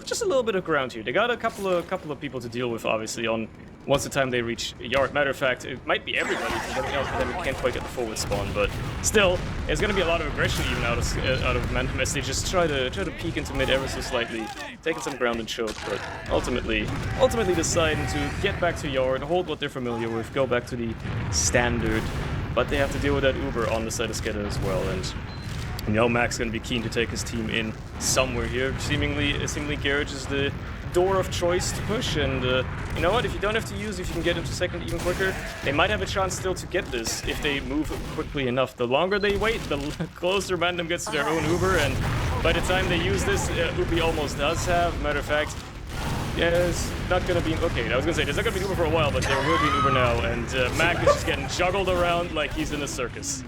S1: just a little bit of ground here. They got a couple of people to deal with, obviously, on once the time they reach yard. Matter of fact, it might be everybody, because everything else for them can't quite get the forward spawn, but still, there's going to be a lot of aggression even out of MANDEM as they just try to peek into mid ever so slightly, taking some ground and choke, but ultimately deciding to get back to yard, hold what they're familiar with, go back to the standard. But they have to deal with that Uber on the side of SKEDDA as well, and you know Mac's going to be keen to take his team in somewhere here. Seemingly Garage is the door of choice to push, and you know what, if you don't have to use, if you can get into second even quicker, they might have a chance still to get this if they move quickly enough. The longer they wait, the closer MANDEM gets to their own Uber, and by the time they use this, Uber almost does have. Matter of fact, yeah, it's not gonna be okay. I was gonna say there's not gonna be Uber for a while, but there will be an Uber now, and Mac is just getting juggled around like he's in a circus.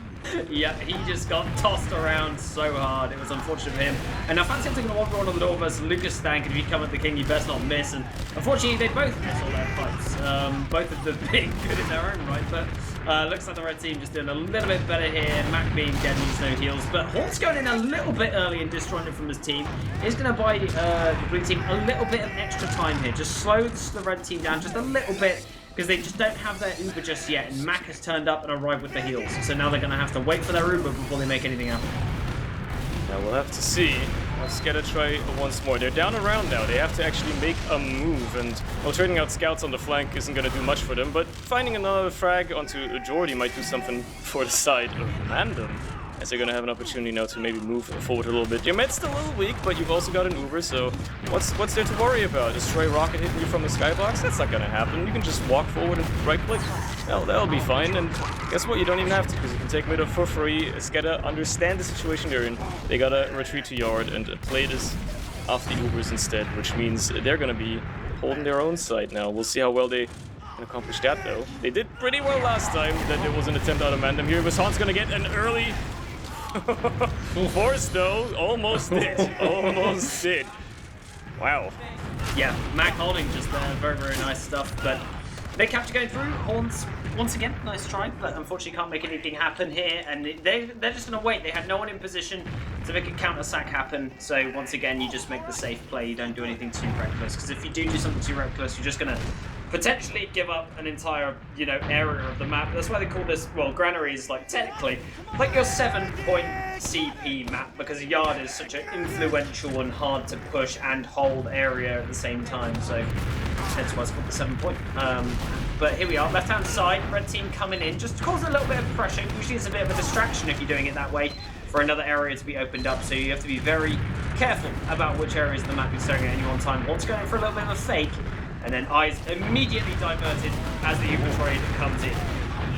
S2: Yeah, he just got tossed around so hard. It was unfortunate for him. And now Fancy taking the 1-1 on the door versus Lucas Stank, and if you come at the king, you best not miss. And unfortunately, they both miss all their fights. Both of them being good in their own right, but looks like the red team just doing a little bit better here. Mac being dead needs no heals, but Hort's going in a little bit early and destroying it from his team. He's going to buy the blue team a little bit of extra time here. Just slows the red team down just a little bit, because they just don't have their Uber just yet, and Mac has turned up and arrived with the heals. So now they're going to have to wait for their Uber before they make anything happen.
S1: Now we'll have to see. SKEDDA try once more. They're down around now. They have to actually make a move, and well, trading out scouts on the flank isn't going to do much for them, but finding another frag onto Jordy might do something for the side of MANDEM, as they're going to have an opportunity now to maybe move forward a little bit. Your med's still a little weak, but you've also got an Uber, so what's there to worry about? Is Stray Rocket hitting you from the skybox? That's not going to happen. You can just walk forward and right-click. That'll be fine, and guess what? You don't even have to, because you can take mid for free. SKEDDA understand the situation they're in. They got to retreat to yard and play this off the Ubers instead, which means they're going to be holding their own side now. We'll see how well they can accomplish that, though. They did pretty well last time that there was an attempt out of MANDEM here. Hassan's going to get an early force, though. Almost did. Almost did. Wow.
S2: Yeah, Mac holding just there. Very, very nice stuff. But they capture going through. Horns, once again, nice try, but unfortunately can't make anything happen here. And they're just going to wait. They had no one in position to make a counter-sack happen. So once again, you just make the safe play. You don't do anything too reckless. Because if you do something too reckless, you're just going to potentially give up an entire, area of the map. That's why they call this, well, Granary is like technically like your 7-point CP map, because a yard is such an influential and hard to push and hold area at the same time. So hence why it's called the 7-point. But here we are, left-hand side, red team coming in, just causing a little bit of pressure. Usually it's a bit of a distraction if you're doing it that way for another area to be opened up. So you have to be very careful about which areas of the map he's throwing at any one time. Wants going for a little bit of a fake, and then eyes immediately diverted as the Uber trade comes in.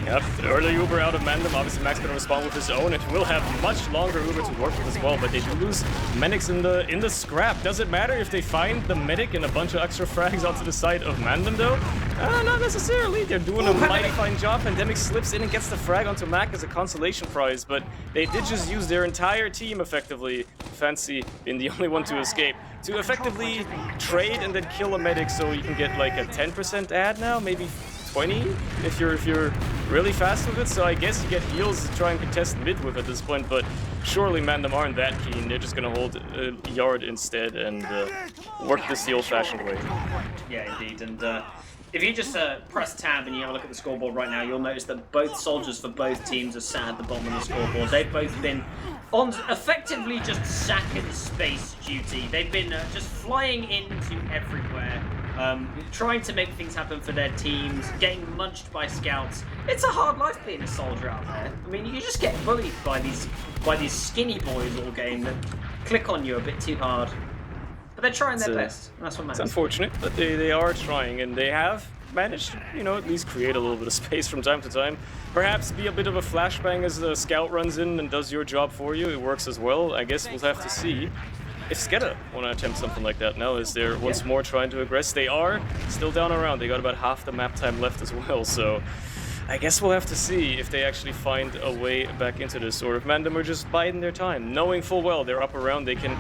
S1: Yep, early Uber out of MANDEM. Obviously, Max going to respond with his own. It will have much longer Uber to work with as well, but they do lose medics in the scrap. Does it matter if they find the medic and a bunch of extra frags onto the side of MANDEM, though? Not necessarily. They're doing a mighty fine job. Pandemic slips in and gets the frag onto Mac as a consolation prize, but they did just use their entire team effectively, Fancy being the only one to escape, to effectively trade and then kill a medic so you can get like a 10% ad now, maybe 20 if you're really fast with it. So I guess you get heals to try and contest mid with at this point, but surely MANDEM aren't that keen. They're just gonna hold yard instead and work this the old-fashioned way.
S2: Yeah, indeed. And if you just press tab and you have a look at the scoreboard right now, you'll notice that both soldiers for both teams are sat at the bottom of the scoreboard. They've both been on effectively just sack and space duty. They've been just flying into everywhere. Trying to make things happen for their teams, getting munched by scouts. It's a hard life being a soldier out there. I mean, you just get bullied by these skinny boys all game that click on you a bit too hard. But they're trying their best, and that's what matters.
S1: It's unfortunate, but they are trying, and they have managed to, you know, at least create a little bit of space from time to time. Perhaps be a bit of a flashbang as the scout runs in and does your job for you. It works as well. I guess we'll have to see if SKEDDA want to attempt something like that now, is they're once more trying to aggress. They are still down around. They got about half the map time left as well, so I guess we'll have to see if they actually find a way back into this, or if MANDEM are just biding their time, knowing full well they're up around. They can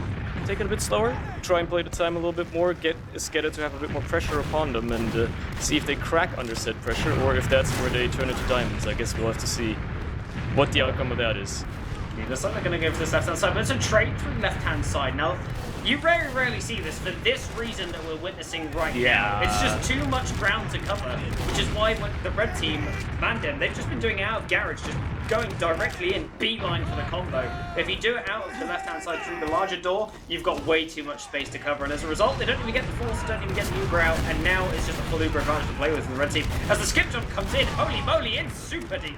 S1: take it a bit slower, try and play the time a little bit more, get SKEDDA to have a bit more pressure upon them, and see if they crack under said pressure, or if that's where they turn into diamonds. I guess we'll have to see what the outcome of that is.
S2: Looks like they're going to go for this left-hand side, but it's a trade through left-hand side. Now, you very rarely see this for this reason that we're witnessing right now. It's just too much ground to cover, which is why when the red team, MANDEM, they've just been doing it out of garage, just going directly in, beeline for the combo. If you do it out of the left-hand side through the larger door, you've got way too much space to cover, and as a result, they don't even get the force, don't even get the Uber out, and now it's just a full Uber advantage to play with from the red team. As the skip jump comes in, holy moly, in super deep.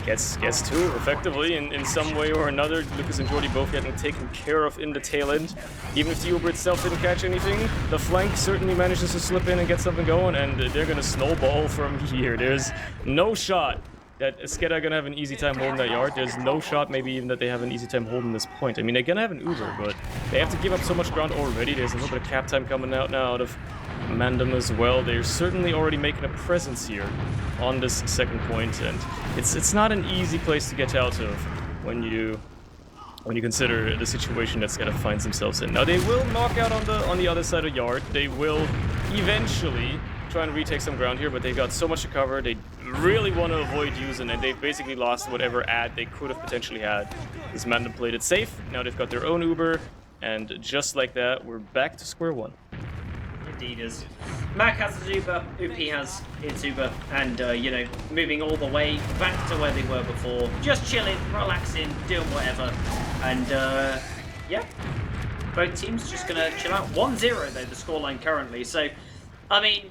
S1: Gets two, effectively, in some way or another. Lucas and Jordy both getting taken care of in the tail end. Even if the Uber itself didn't catch anything, the flank certainly manages to slip in and get something going, and they're going to snowball from here. There's no shot that SKEDDA are going to have an easy time holding that yard. There's no shot maybe even that they have an easy time holding this point. I mean, they're going to have an Uber, but they have to give up so much ground already. There's a little bit of cap time coming out now out of MANDEM as well. They're certainly already making a presence here on this second point, and it's not an easy place to get out of when you consider the situation that SKEDDA finds themselves in. Now they will knock out on the other side of yard. They will eventually try and retake some ground here, but they've got so much to cover. They really want to avoid using, and they've basically lost whatever ad they could have potentially had. This MANDEM played it safe. Now they've got their own Uber, and just like that, we're back to square one.
S2: Indeed is. Mac has his Uber, UP has its Uber, and, you know, moving all the way back to where they were before. Just chilling, relaxing, doing whatever. And, yeah, both teams just going to chill out. 1-0, though, the scoreline currently. So, I mean,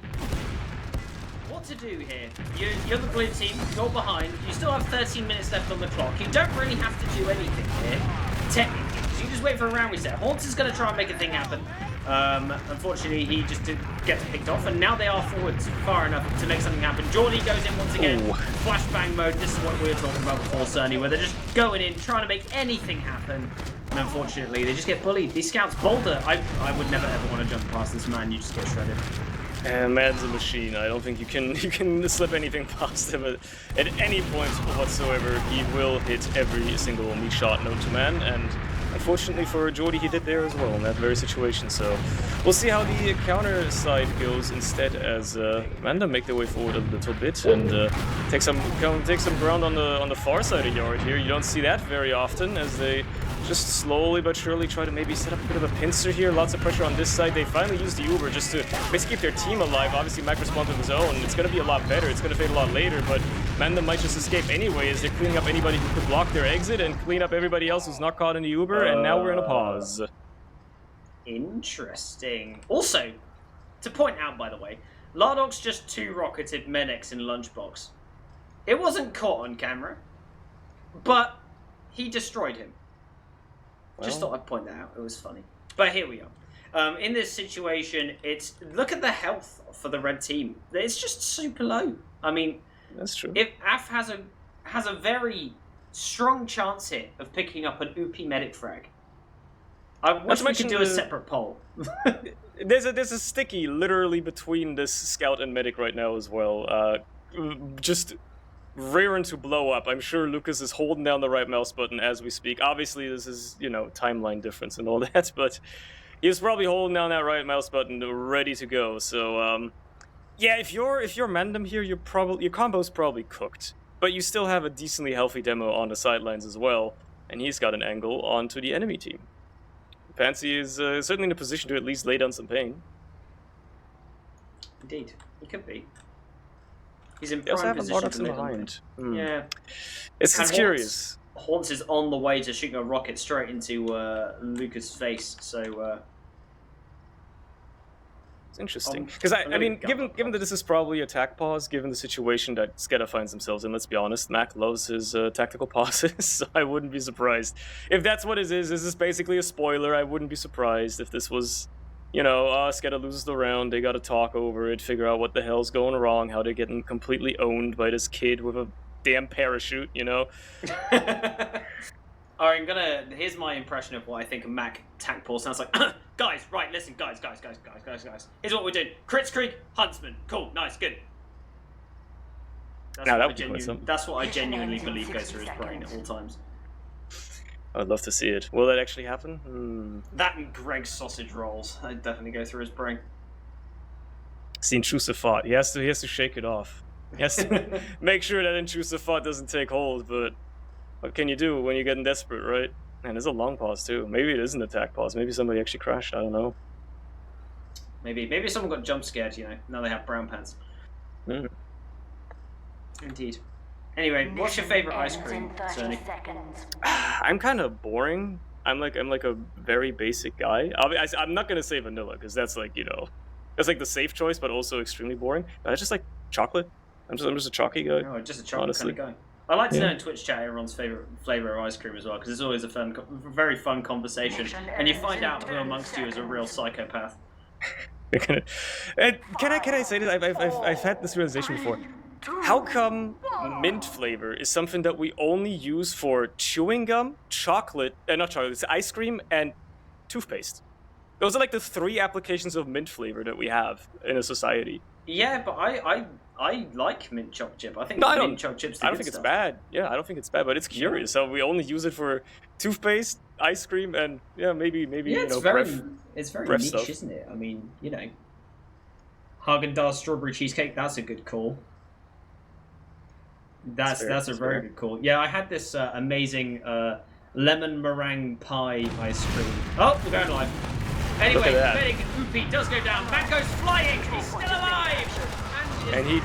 S2: what to do here? You're the blue team, you're behind. You still have 13 minutes left on the clock. You don't really have to do anything here, technically. So you just wait for a round reset. Haunts is going to try and make a thing happen. Unfortunately, he just didn't get picked off, and now they are forwards far enough to make something happen. Geordie goes in once again, flashbang mode. This is what we were talking about before, Cerny, where they're just going in, trying to make anything happen, and unfortunately, they just get bullied. These scouts, Boulder, I would never ever want to jump past this man. You just get shredded.
S1: Man's a machine. I don't think you can slip anything past him at any point whatsoever. He will hit every single meat shot known to man, and unfortunately for Jordy, he did there as well in that very situation. So we'll see how the counter side goes instead, as MANDEM make their way forward a little bit and take some ground on the far side of yard here. You don't see that very often, as they just slowly but surely try to maybe set up a bit of a pincer here. Lots of pressure on this side. They finally use the Uber just to basically keep their team alive. Obviously, Mac responds with his own. It's going to be a lot better. It's going to fade a lot later, but MANDEM might just escape anyway, as they're cleaning up anybody who could block their exit and clean up everybody else who's not caught in the Uber, and now we're in a pause.
S2: Interesting. Also, to point out, by the way, Lardoc's just 2-rocketed Menex in Lunchbox. It wasn't caught on camera, but he destroyed him. Just thought I'd point that out. It was funny. But here we are. In this situation, look at the health for the red team. It's just super low. I mean,
S1: that's true.
S2: If AF has a very strong chance here of picking up an OP medic frag. I wish we could do a separate poll.
S1: There's a sticky literally between this scout and medic right now as well. Just rearing to blow up. I'm sure Lucas is holding down the right mouse button as we speak. Obviously, this is, you know, timeline difference and all that, but he's probably holding down that right mouse button ready to go. So, yeah, if you're MANDEM here, your combo's probably cooked. But you still have a decently healthy demo on the sidelines as well, and he's got an angle onto the enemy team. Fancy is certainly in a position to at least lay down some pain.
S2: Indeed, he could be. He's in
S1: prime
S2: prime
S1: position
S2: to lay
S1: behind.
S2: Yeah.
S1: It's curious.
S2: Haunts is on the way to shooting a rocket straight into Lucas' face, so...
S1: It's interesting. Because, I mean, given that this is probably a tac pause, given the situation that SKEDDA finds themselves in, let's be honest, Mac loves his tactical pauses, so I wouldn't be surprised. If that's what it is, this is basically a spoiler, I wouldn't be surprised if this was, you know, SKEDDA loses the round, they gotta talk over it, figure out what the hell's going wrong, how they're getting completely owned by this kid with a damn parachute, you know?
S2: Here's my impression of what I think a Mac tac pause sounds like. Guys, right, listen, guys. Here's what we're doing. Kritzkrieg, Huntsman. Cool, nice, good. That's what I genuinely believe goes through his brain at all times.
S1: I'd love to see it. Will that actually happen?
S2: That and Greg's sausage rolls. I'd definitely go through his brain.
S1: It's the intrusive thought. He has to shake it off. He has to make sure that intrusive thought doesn't take hold, but what can you do when you're getting desperate, right? Man, there's a long pause too. Maybe it is an attack pause. Maybe somebody actually crashed. I don't know.
S2: Maybe someone got jump scared, you know. Now they have brown pants. Indeed. Anyway, what's your favorite ice cream, Cerny?
S1: I'm kind of boring. I'm like a very basic guy. I'm not gonna say vanilla because that's like, you know, that's like the safe choice, but also extremely boring. I just like chocolate. I'm just a chalky guy.
S2: Oh, just a chocolate kind of guy. I like to know in Twitch chat everyone's favorite flavor of ice cream as well, because it's always a very fun conversation, and you find out who amongst you is a real psychopath.
S1: Can I say this? I've had this realization before. How come mint flavor is something that we only use for chewing gum, chocolate, not chocolate, it's ice cream and toothpaste? Those are like the 3 applications of mint flavor that we have in a society.
S2: Yeah, but I like mint chocolate chip. I think mint chocolate chips.
S1: I don't think it's bad. Yeah, I don't think it's bad, but it's curious. So we only use it for toothpaste, ice cream, and maybe
S2: yeah, it's very niche, stuff. Isn't it? I mean, you know, Haagen-Dazs strawberry cheesecake. That's a good call. That's a very good call. Yeah, I had this amazing lemon meringue pie ice cream. Oh, we're going live. Anyway, Medic Oopie does go down. Man goes flying. He's still alive.
S1: And he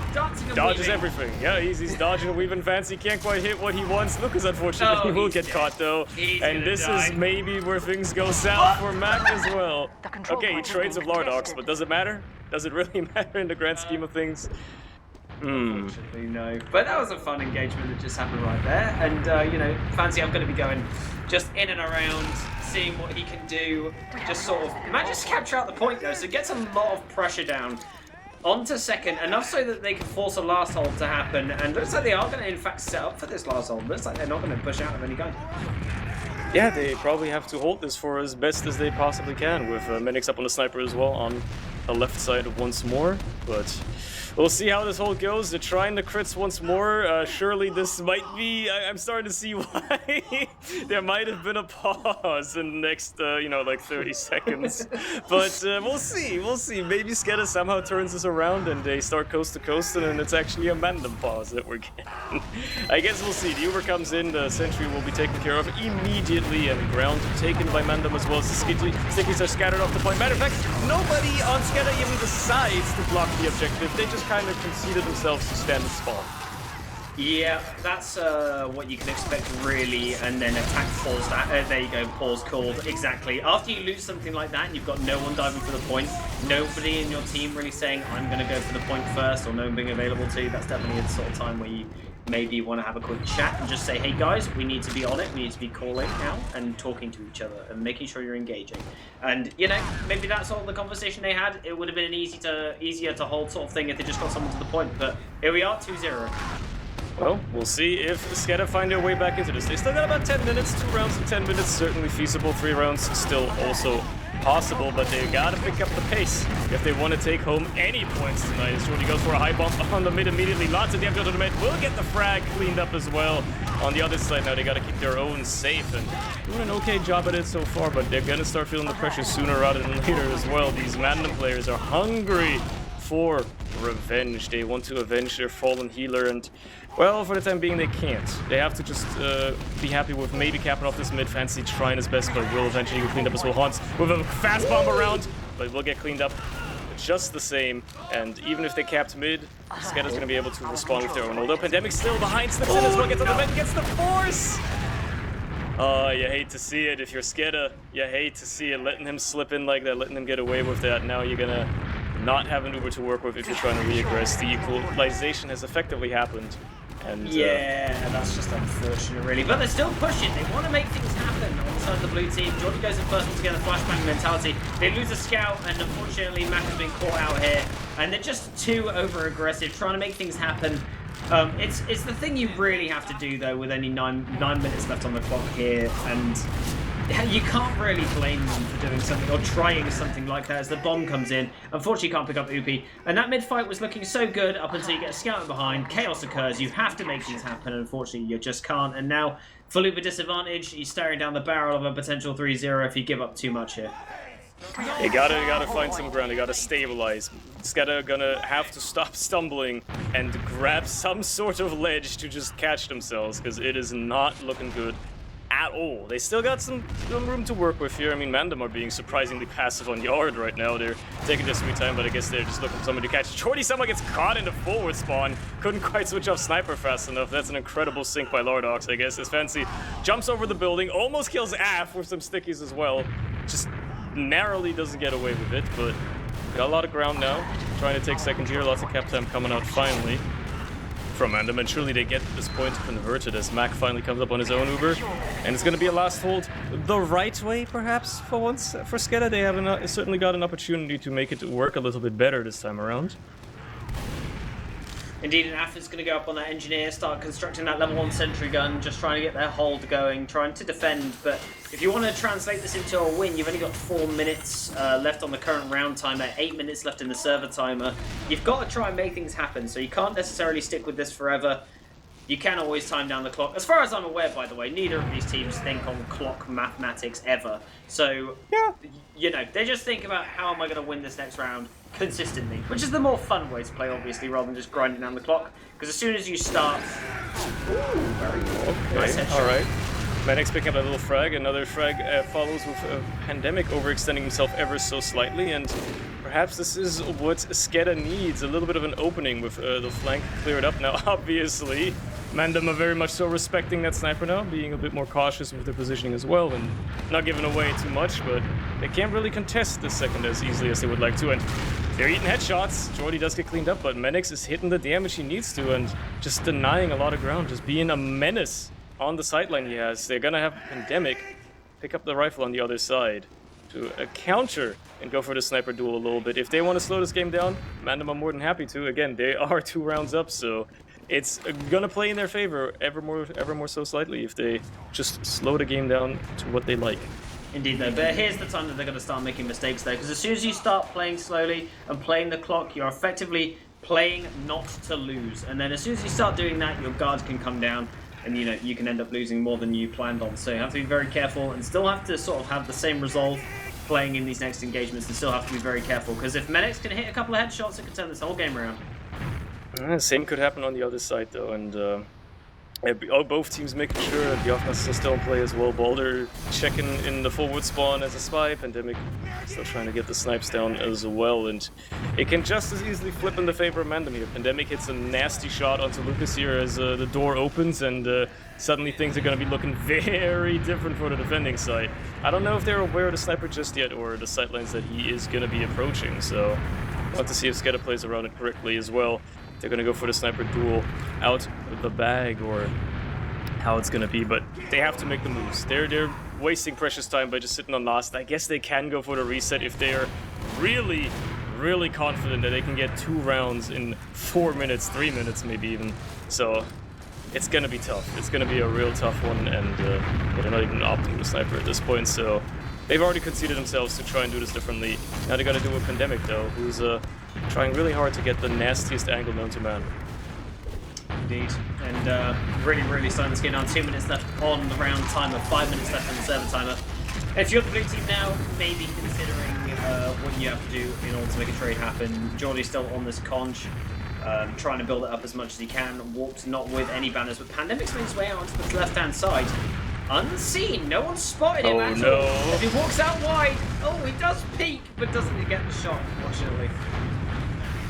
S1: dodges everything. Yeah, he's dodging and weaving. Fancy can't quite hit what he wants. Lucas, unfortunately, he will get caught though. And this is maybe where things go south for Mac as well. Okay, he trades with Lardox, but does it matter? Does it really matter in the grand scheme of things?
S2: Unfortunately, no. But that was a fun engagement that just happened right there. And, you know, Fancy, I'm going to be going just in and around, seeing what he can do. Just sort of, manages to capture out the point, though, so gets a lot of pressure down. Onto second, enough so that they can force a last hold to happen. And looks like they are going to, in fact, set up for this last hold. Looks like they're not going to push out of any kind.
S1: Yeah, they probably have to hold this for as best as they possibly can, with Menix up on the sniper as well on the left side once more. But we'll see how this hold goes. They're trying the crits once more. Surely this might be... I'm starting to see why there might have been a pause in the next, you know, like 30 seconds. But we'll see. We'll see. Maybe SKEDDA somehow turns this around and they start coast to coast and it's actually a MANDEM pause that we're getting. I guess we'll see. The Uber comes in. The sentry will be taken care of immediately and ground taken by MANDEM as well as the Stickies are scattered off the point. Matter of fact, nobody on SKEDDA even decides to block the objective. They just kind of conceded themselves to stand and spawn.
S2: Yeah, that's what you can expect, really, and then attack pause. There you go, pause called. Exactly. After you lose something like that and you've got no one diving for the point, nobody in your team really saying, I'm going to go for the point first, or no one being available to, that's definitely the sort of time where you maybe you want to have a quick chat and just say, hey guys, we need to be on it, we need to be calling out and talking to each other and making sure you're engaging. And, you know, maybe that's all the conversation they had. It would have been an easier to hold sort of thing if they just got someone to the point, but here we are, 2-0.
S1: Well, we'll see if SKEDDA find their way back into this. They still got about 10 minutes, 2 rounds in 10 minutes, certainly feasible, 3 rounds still also possible, but they gotta pick up the pace if they want to take home any points tonight. As Jordy goes for a high bump on the mid immediately. Lots of damage to the mid. Will get the frag cleaned up as well. On the other side now, they gotta keep their own safe and doing an okay job at it so far, but they're gonna start feeling the pressure sooner rather than later as well. These MANDEM players are hungry for revenge. They want to avenge their fallen healer, and well, for the time being, they can't. They have to just be happy with maybe capping off this mid. Fancy trying his best, but will eventually get cleaned up as well. Haunts with a fast bomb around, but will get cleaned up just the same. And even if they capped mid, SKEDDA's going to be able to respond with their own. Although Pandemic's still behind, slips in as well, gets on the mid, gets the force! Oh, you hate to see it. If you're SKEDDA, you hate to see it. Letting him slip in like that, letting him get away with that. Now you're going to not have an Uber to work with if you're trying to re-aggress. The equalization has effectively happened. And,
S2: yeah, that's just unfortunate, really. But they're still pushing. They want to make things happen on the side of the blue team. Jordy goes in first once again, the flashbang mentality. They lose a scout, and unfortunately, Mac has been caught out here. And they're just too over-aggressive, trying to make things happen. It's the thing you really have to do, though, with only 9 minutes left on the clock here. And you can't really blame them for doing something or trying something like that as the bomb comes in. Unfortunately, you can't pick up Upi. And that mid-fight was looking so good up until you get a scout behind. Chaos occurs. You have to make things happen. Unfortunately, you just can't. And now, full Uber disadvantage. He's staring down the barrel of a potential 3-0 if you give up too much here.
S1: They gotta find some ground. They gotta stabilize. SKEDDA gonna have to stop stumbling and grab some sort of ledge to just catch themselves, because it is not looking good at all. They still got some room to work with here. I mean, MANDEM are being surprisingly passive on yard right now. They're taking their sweet time, but I guess they're just looking for somebody to catch. Jordy somehow gets caught in the forward spawn. Couldn't quite switch off sniper fast enough. That's an incredible sync by Lardox, I guess. As Fancy jumps over the building, almost kills Af with some stickies as well. Just narrowly doesn't get away with it, but got a lot of ground now. Trying to take second tier. Lots of cap time coming out finally from MANDEM, and surely they get this point converted as Mac finally comes up on his own Uber, and it's going to be a last hold the right way, perhaps, for once, for SKEDDA. They have certainly got an opportunity to make it work a little bit better this time around.
S2: Indeed, and Af is going to go up on that engineer, start constructing that level 1 sentry gun, just trying to get their hold going, trying to defend. But if you want to translate this into a win, you've only got 4 minutes left on the current round timer, 8 minutes left in the server timer. You've got to try and make things happen, so you can't necessarily stick with this forever. You can always time down the clock. As far as I'm aware, by the way, neither of these teams think on clock mathematics ever. So, yeah, you know, they just think about how am I going to win this next round consistently, which is the more fun way to play, obviously, rather than just grinding down the clock. Because as soon as you start... Ooh, very good.
S1: Okay,
S2: nice headshot.
S1: All right. Manix picking up a little frag. Another frag follows with Pandemic overextending himself ever so slightly, and perhaps this is what SKEDDA needs, a little bit of an opening with the flank cleared up now, obviously. MANDEM are very much so respecting that sniper now, being a bit more cautious with their positioning as well, and not giving away too much, but they can't really contest this second as easily as they would like to, and they're eating headshots. Jordy does get cleaned up, but Menix is hitting the damage he needs to, and just denying a lot of ground, just being a menace on the sideline he has. They're gonna have Pandemic pick up the rifle on the other side to counter and go for the sniper duel a little bit. If they want to slow this game down, MANDEM are more than happy to. Again, they are 2 rounds up, so it's gonna play in their favor ever more so slightly if they just slow the game down to what they like.
S2: Indeed, though. But here's the time that they're going to start making mistakes, though, because as soon as you start playing slowly and playing the clock, you're effectively playing not to lose. And then as soon as you start doing that, your guard can come down, and you know you can end up losing more than you planned on. So you have to be very careful and still have to sort of have the same resolve playing in these next engagements, and still have to be very careful, because if Menix can hit a couple of headshots, it can turn this whole game around.
S1: Same could happen on the other side, though, and both teams making sure that the offense is still in play as well. Boulder checking in the forward spawn as a spy. Pandemic still trying to get the snipes down as well, and it can just as easily flip in the favor of MANDEM here. Pandemic hits a nasty shot onto Lucas here as the door opens, and suddenly things are going to be looking very different for the defending side. I don't know if they're aware of the sniper just yet, or the sightlines that he is going to be approaching, so I want to see if SKEDDA plays around it correctly as well. they're gonna go for the sniper duel out of the bag or how it's gonna be, but they have to make the moves. They're wasting precious time by just sitting on last. I guess they can go for the reset if they're really confident that they can get 2 rounds in 4 minutes, 3 minutes maybe even. So it's gonna be tough. It's gonna be a real tough one, and they're not even opting the sniper at this point, so they've already conceded themselves to try and do this differently. Now they gotta do a Pandemic though, who's trying really hard to get the nastiest angle known to man.
S2: Indeed, and really starting to get down. 2 minutes left on the round timer, 5 minutes left on the server timer. If you're the blue team now, maybe considering what you have to do in order to make a trade happen. Jordy's still on this conch, trying to build it up as much as he can. Warped not with any banners, but Pandemic's made his way out onto the left-hand side. Unseen, no one spotted him at all. As he walks out wide, he does peek, but doesn't get the shot, unfortunately.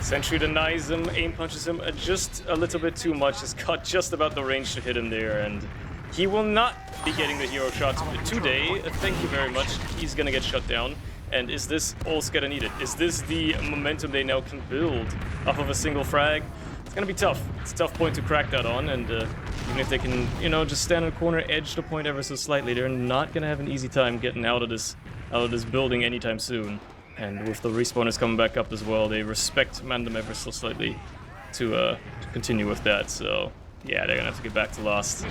S1: Sentry denies him, aim punches him just a little bit too much. Has got just about the range to hit him there, and he will not be getting the hero shot today. Thank you very much. He's gonna get shut down. And is this all SKEDDA needed? Is this the momentum they now can build off of a single frag? It's gonna be tough. It's a tough point to crack that on, and even if they can, just stand in the corner, edge the point ever so slightly, they're not gonna have an easy time getting out of this building anytime soon. And with the respawners coming back up as well, they respect MANDEM ever so slightly to continue with that. So yeah, they're gonna have to get back to last.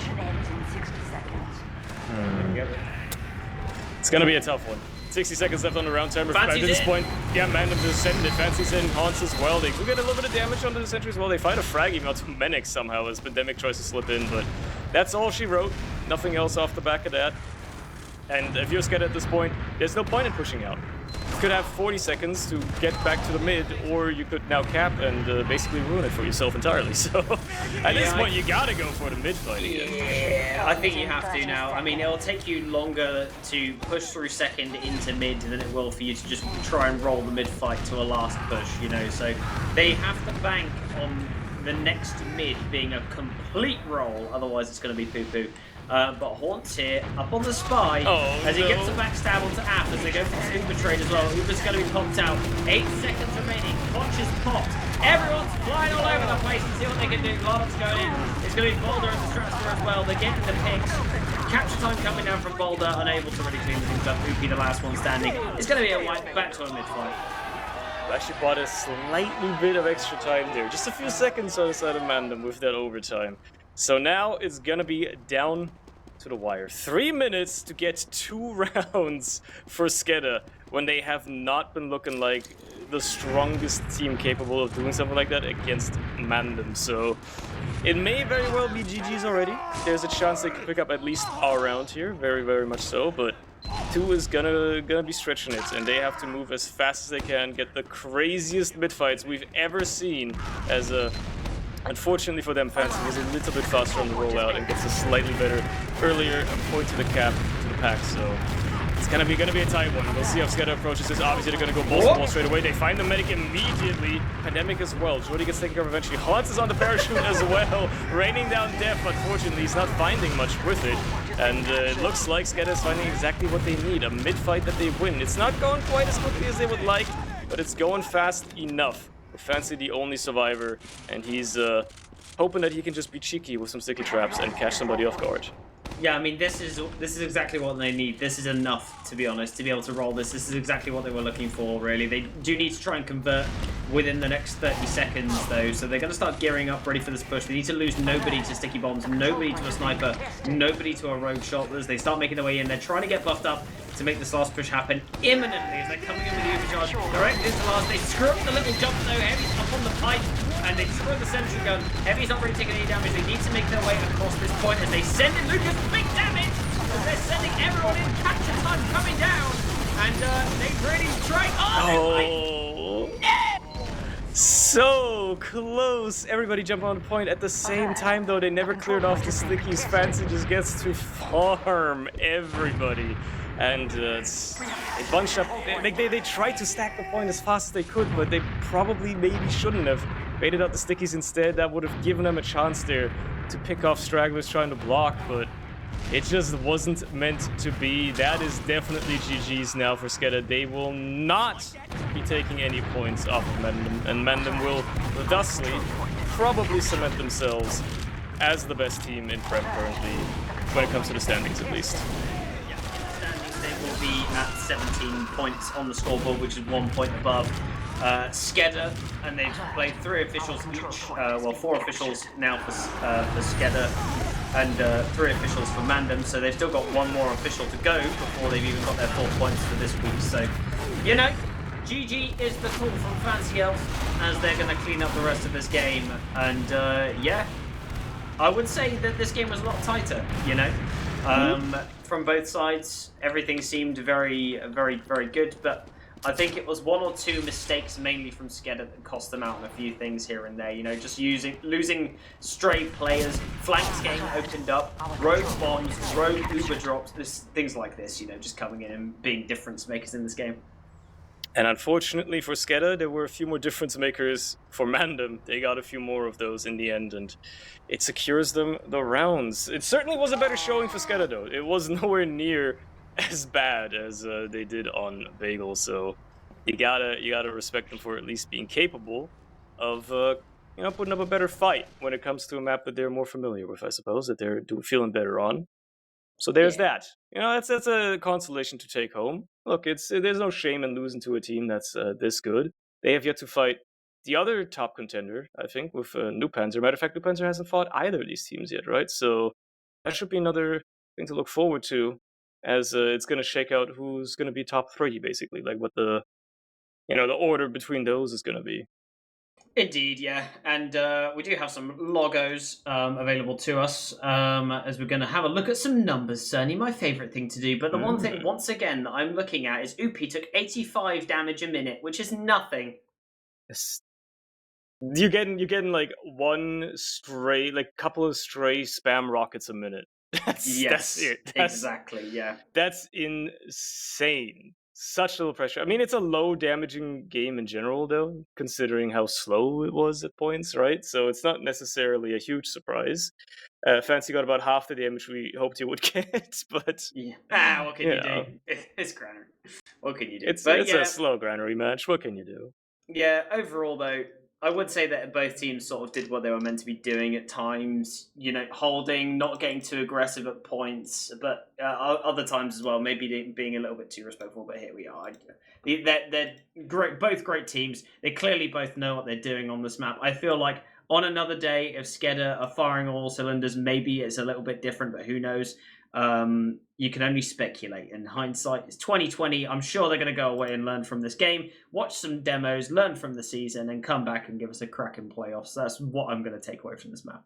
S1: It's gonna be a tough one. 60 seconds left on the round timer. At this point, yeah, MANDEM just sending it. Fancy's in, Hans as well. They do get a little bit of damage onto the sentry as well. They find a frag even out to Menix somehow as Pandemic tries to slip in, but that's all she wrote. Nothing else off the back of that. And if you're SKEDDA at this point, there's no point in pushing out. You could have 40 seconds to get back to the mid, or you could now cap and basically ruin it for yourself entirely. So at this point, you gotta go for the mid fight again.
S2: Yeah, I think you have to now. I mean, it'll take you longer to push through second into mid than it will for you to just try and roll the mid fight to a last push, So they have to bank on the next mid being a complete roll, otherwise it's going to be poo-poo. But Haunt's here, up on the spy, as he gets a backstab onto App as they go for the Uber trade as well. Uber's going to be popped out. 8 seconds remaining. Conch is popped. Everyone's flying all over the place to see what they can do. Gladon's going in. It's going to be Boulder and Strasser as well. They're getting the picks. Capture time coming down from Boulder, unable to really clean things up. Uki, the last one standing. It's going to be a wipe back to a mid-fight.
S1: Actually bought a slightly bit of extra time there. Just a few seconds on the side of MANDEM with that overtime. So now it's gonna be down to the wire. 3 minutes to get 2 rounds for SKEDDA when they have not been looking like the strongest team capable of doing something like that against MANDEM. So it may very well be GG's already. There's a chance they could pick up at least a round here, very much so, but 2 is gonna be stretching it, and they have to move as fast as they can, get the craziest mid fights we've ever seen as a... Unfortunately for them, Fancy was a little bit faster on the rollout and gets a slightly better earlier point to the cap, to the pack, so it's gonna be a tight one. We'll see how SKEDDA approaches this. Obviously, they're gonna go balls to wall straight away. They find the medic immediately. Pandemic as well. Jordy gets taken care of eventually. Hans is on the parachute as well, raining down death. Unfortunately, he's not finding much with it, and it looks like SKEDDA is finding exactly what they need, a mid-fight that they win. It's not going quite as quickly as they would like, but it's going fast enough. Fancy the only survivor, and he's hoping that he can just be cheeky with some sticky traps and catch somebody off guard.
S2: Yeah, I mean, this is exactly what they need. This is enough, to be honest, to be able to roll this. This is exactly what they were looking for, really. They do need to try and convert within the next 30 seconds, though, so they're going to start gearing up, ready for this push. They need to lose nobody to sticky bombs, nobody to a sniper, nobody to a rogue shot. As they start making their way in, they're trying to get buffed up to make this last push happen imminently as they're coming in with the overcharge. Direct into the last. They screw up the little jump, though. Heavy's up on the pipe, and they screw up the sentry gun. Heavy's not really taking any damage. They need to make their way across this point as they send in Lucas. Big damage! As they're sending everyone in. Capture time coming down. And they really tried. Oh!
S1: So close! Everybody jump on the point at the same time, though. They never cleared off the stickies. Fancy just gets to farm everybody. And they bunched up. They tried to stack the point as fast as they could, but they probably maybe shouldn't have. Baited out the stickies instead. That would have given them a chance there to pick off stragglers trying to block, but It just wasn't meant to be. That is definitely GG's now for SKEDDA. They will not be taking any points off of MANDEM, and MANDEM will thusly probably cement themselves as the best team in Prem currently, when it comes to the standings at least.
S2: Yeah, standings they will be at 17 points on the scoreboard, which is 1 point above SKEDDA, and they've played 3 officials each. Well, 4 officials now for SKEDDA, and 3 officials for MANDEM, so they've still got 1 more official to go before they've even got their 4 points for this week. So, you know, GG is the call from Fancy Elves, as they're going to clean up the rest of this game. And yeah, I would say that this game was a lot tighter, you know. From both sides, everything seemed very, very, very good, but I think it was 1 or 2 mistakes, mainly from SKEDDA, that cost them out on a few things here and there. You know, just losing stray players, flanks getting opened up, rogue bombs, rogue Uber drops, things like this. You know, just coming in and being difference makers in this game.
S1: And unfortunately for SKEDDA, there were a few more difference makers for MANDEM. They got a few more of those in the end, and it secures them the rounds. It certainly was a better showing for SKEDDA, though. It was nowhere near as bad as they did on Bagel, so you gotta respect them for at least being capable of you know, putting up a better fight when it comes to a map that they're more familiar with, I suppose, that they're feeling better on. So there's that. You know, that's a consolation to take home. Look, there's no shame in losing to a team that's this good. They have yet to fight the other top contender, I think, with New Panzer. Matter of fact, New Panzer hasn't fought either of these teams yet, right? So that should be another thing to look forward to, as it's going to shake out who's going to be top 3, basically, like what the order between those is going to be.
S2: Indeed, yeah, and we do have some logos available to us, as we're going to have a look at some numbers, Cerny, my favourite thing to do. But the one thing, once again, that I'm looking at is Upi took 85 damage a minute, which is nothing.
S1: You're getting like couple of stray spam rockets a minute. That's it.
S2: Exactly, yeah.
S1: That's insane. Such little pressure. I mean, it's a low damaging game in general, though, considering how slow it was at points, right? So it's not necessarily a huge surprise. Fancy got about half the damage we hoped he would get, but
S2: yeah. What can you do? It's Granary. What can you do?
S1: It's a slow Granary match. What can you do?
S2: Yeah, overall though, I would say that both teams sort of did what they were meant to be doing at times. You know, holding, not getting too aggressive at points, but other times as well, maybe being a little bit too respectful. But here we are. They're great, both great teams. They clearly both know what they're doing on this map. I feel like on another day, if SKEDDA are firing all cylinders, maybe it's a little bit different, but who knows? You can only speculate. In hindsight, it's 2020. I'm sure they're going to go away and learn from this game, watch some demos, learn from the season, and come back and give us a crack in playoffs. That's what I'm going to take away from this map.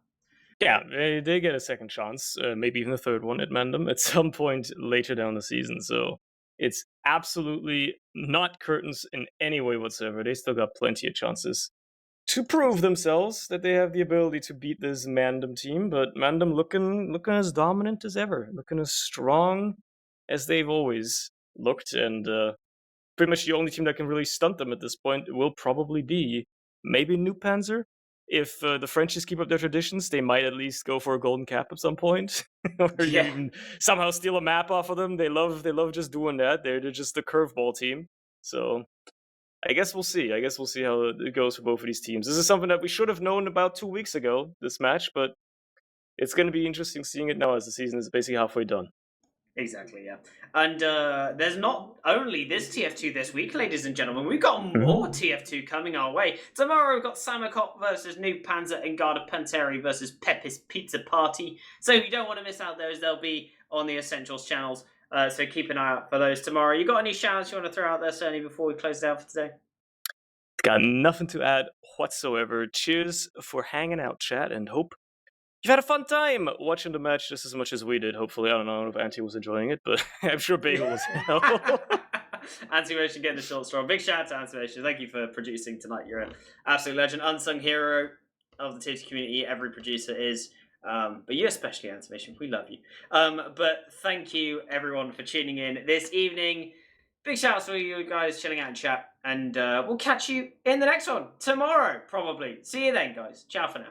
S1: Yeah, they get a second chance, maybe even a third one at MANDEM at some point later down the season. So it's absolutely not curtains in any way whatsoever. They still got plenty of chances to prove themselves that they have the ability to beat this MANDEM team, but MANDEM looking as dominant as ever, looking as strong as they've always looked, and pretty much the only team that can really stunt them at this point will probably be maybe New Panzer. If the Frenchies keep up their traditions, they might at least go for a golden cap at some point, or even somehow steal a map off of them. They love just doing that. They're just the curveball team. So I guess we'll see. I guess we'll see how it goes for both of these teams. This is something that we should have known about 2 weeks ago, this match, but it's going to be interesting seeing it now as the season is basically halfway done.
S2: Exactly, yeah. And there's not only this TF2 this week, ladies and gentlemen. We've got more TF2 coming our way. Tomorrow we've got Samakop versus New Panzer and Garda Panteri versus Pepper's Pizza Party. So if you don't want to miss out those, they'll be on the Essentials channels. So keep an eye out for those tomorrow. You got any shout-outs you want to throw out there, Cerny, before we close it out for today?
S1: Got nothing to add whatsoever. Cheers for hanging out, chat, and hope you've had a fun time watching the match just as much as we did, hopefully. I don't know if Antti was enjoying it, but I'm sure Bagel was.
S2: Anti-Motion getting the short straw. Big shout out to Anti-Motion. Thank you for producing tonight. You're an absolute legend. Unsung hero of the TF2 community. Every producer is. But you especially, Anti-Motion. We love you. But thank you, everyone, for tuning in this evening. Big shout out to you guys chilling out in chat. And we'll catch you in the next one tomorrow, probably. See you then, guys. Ciao for now.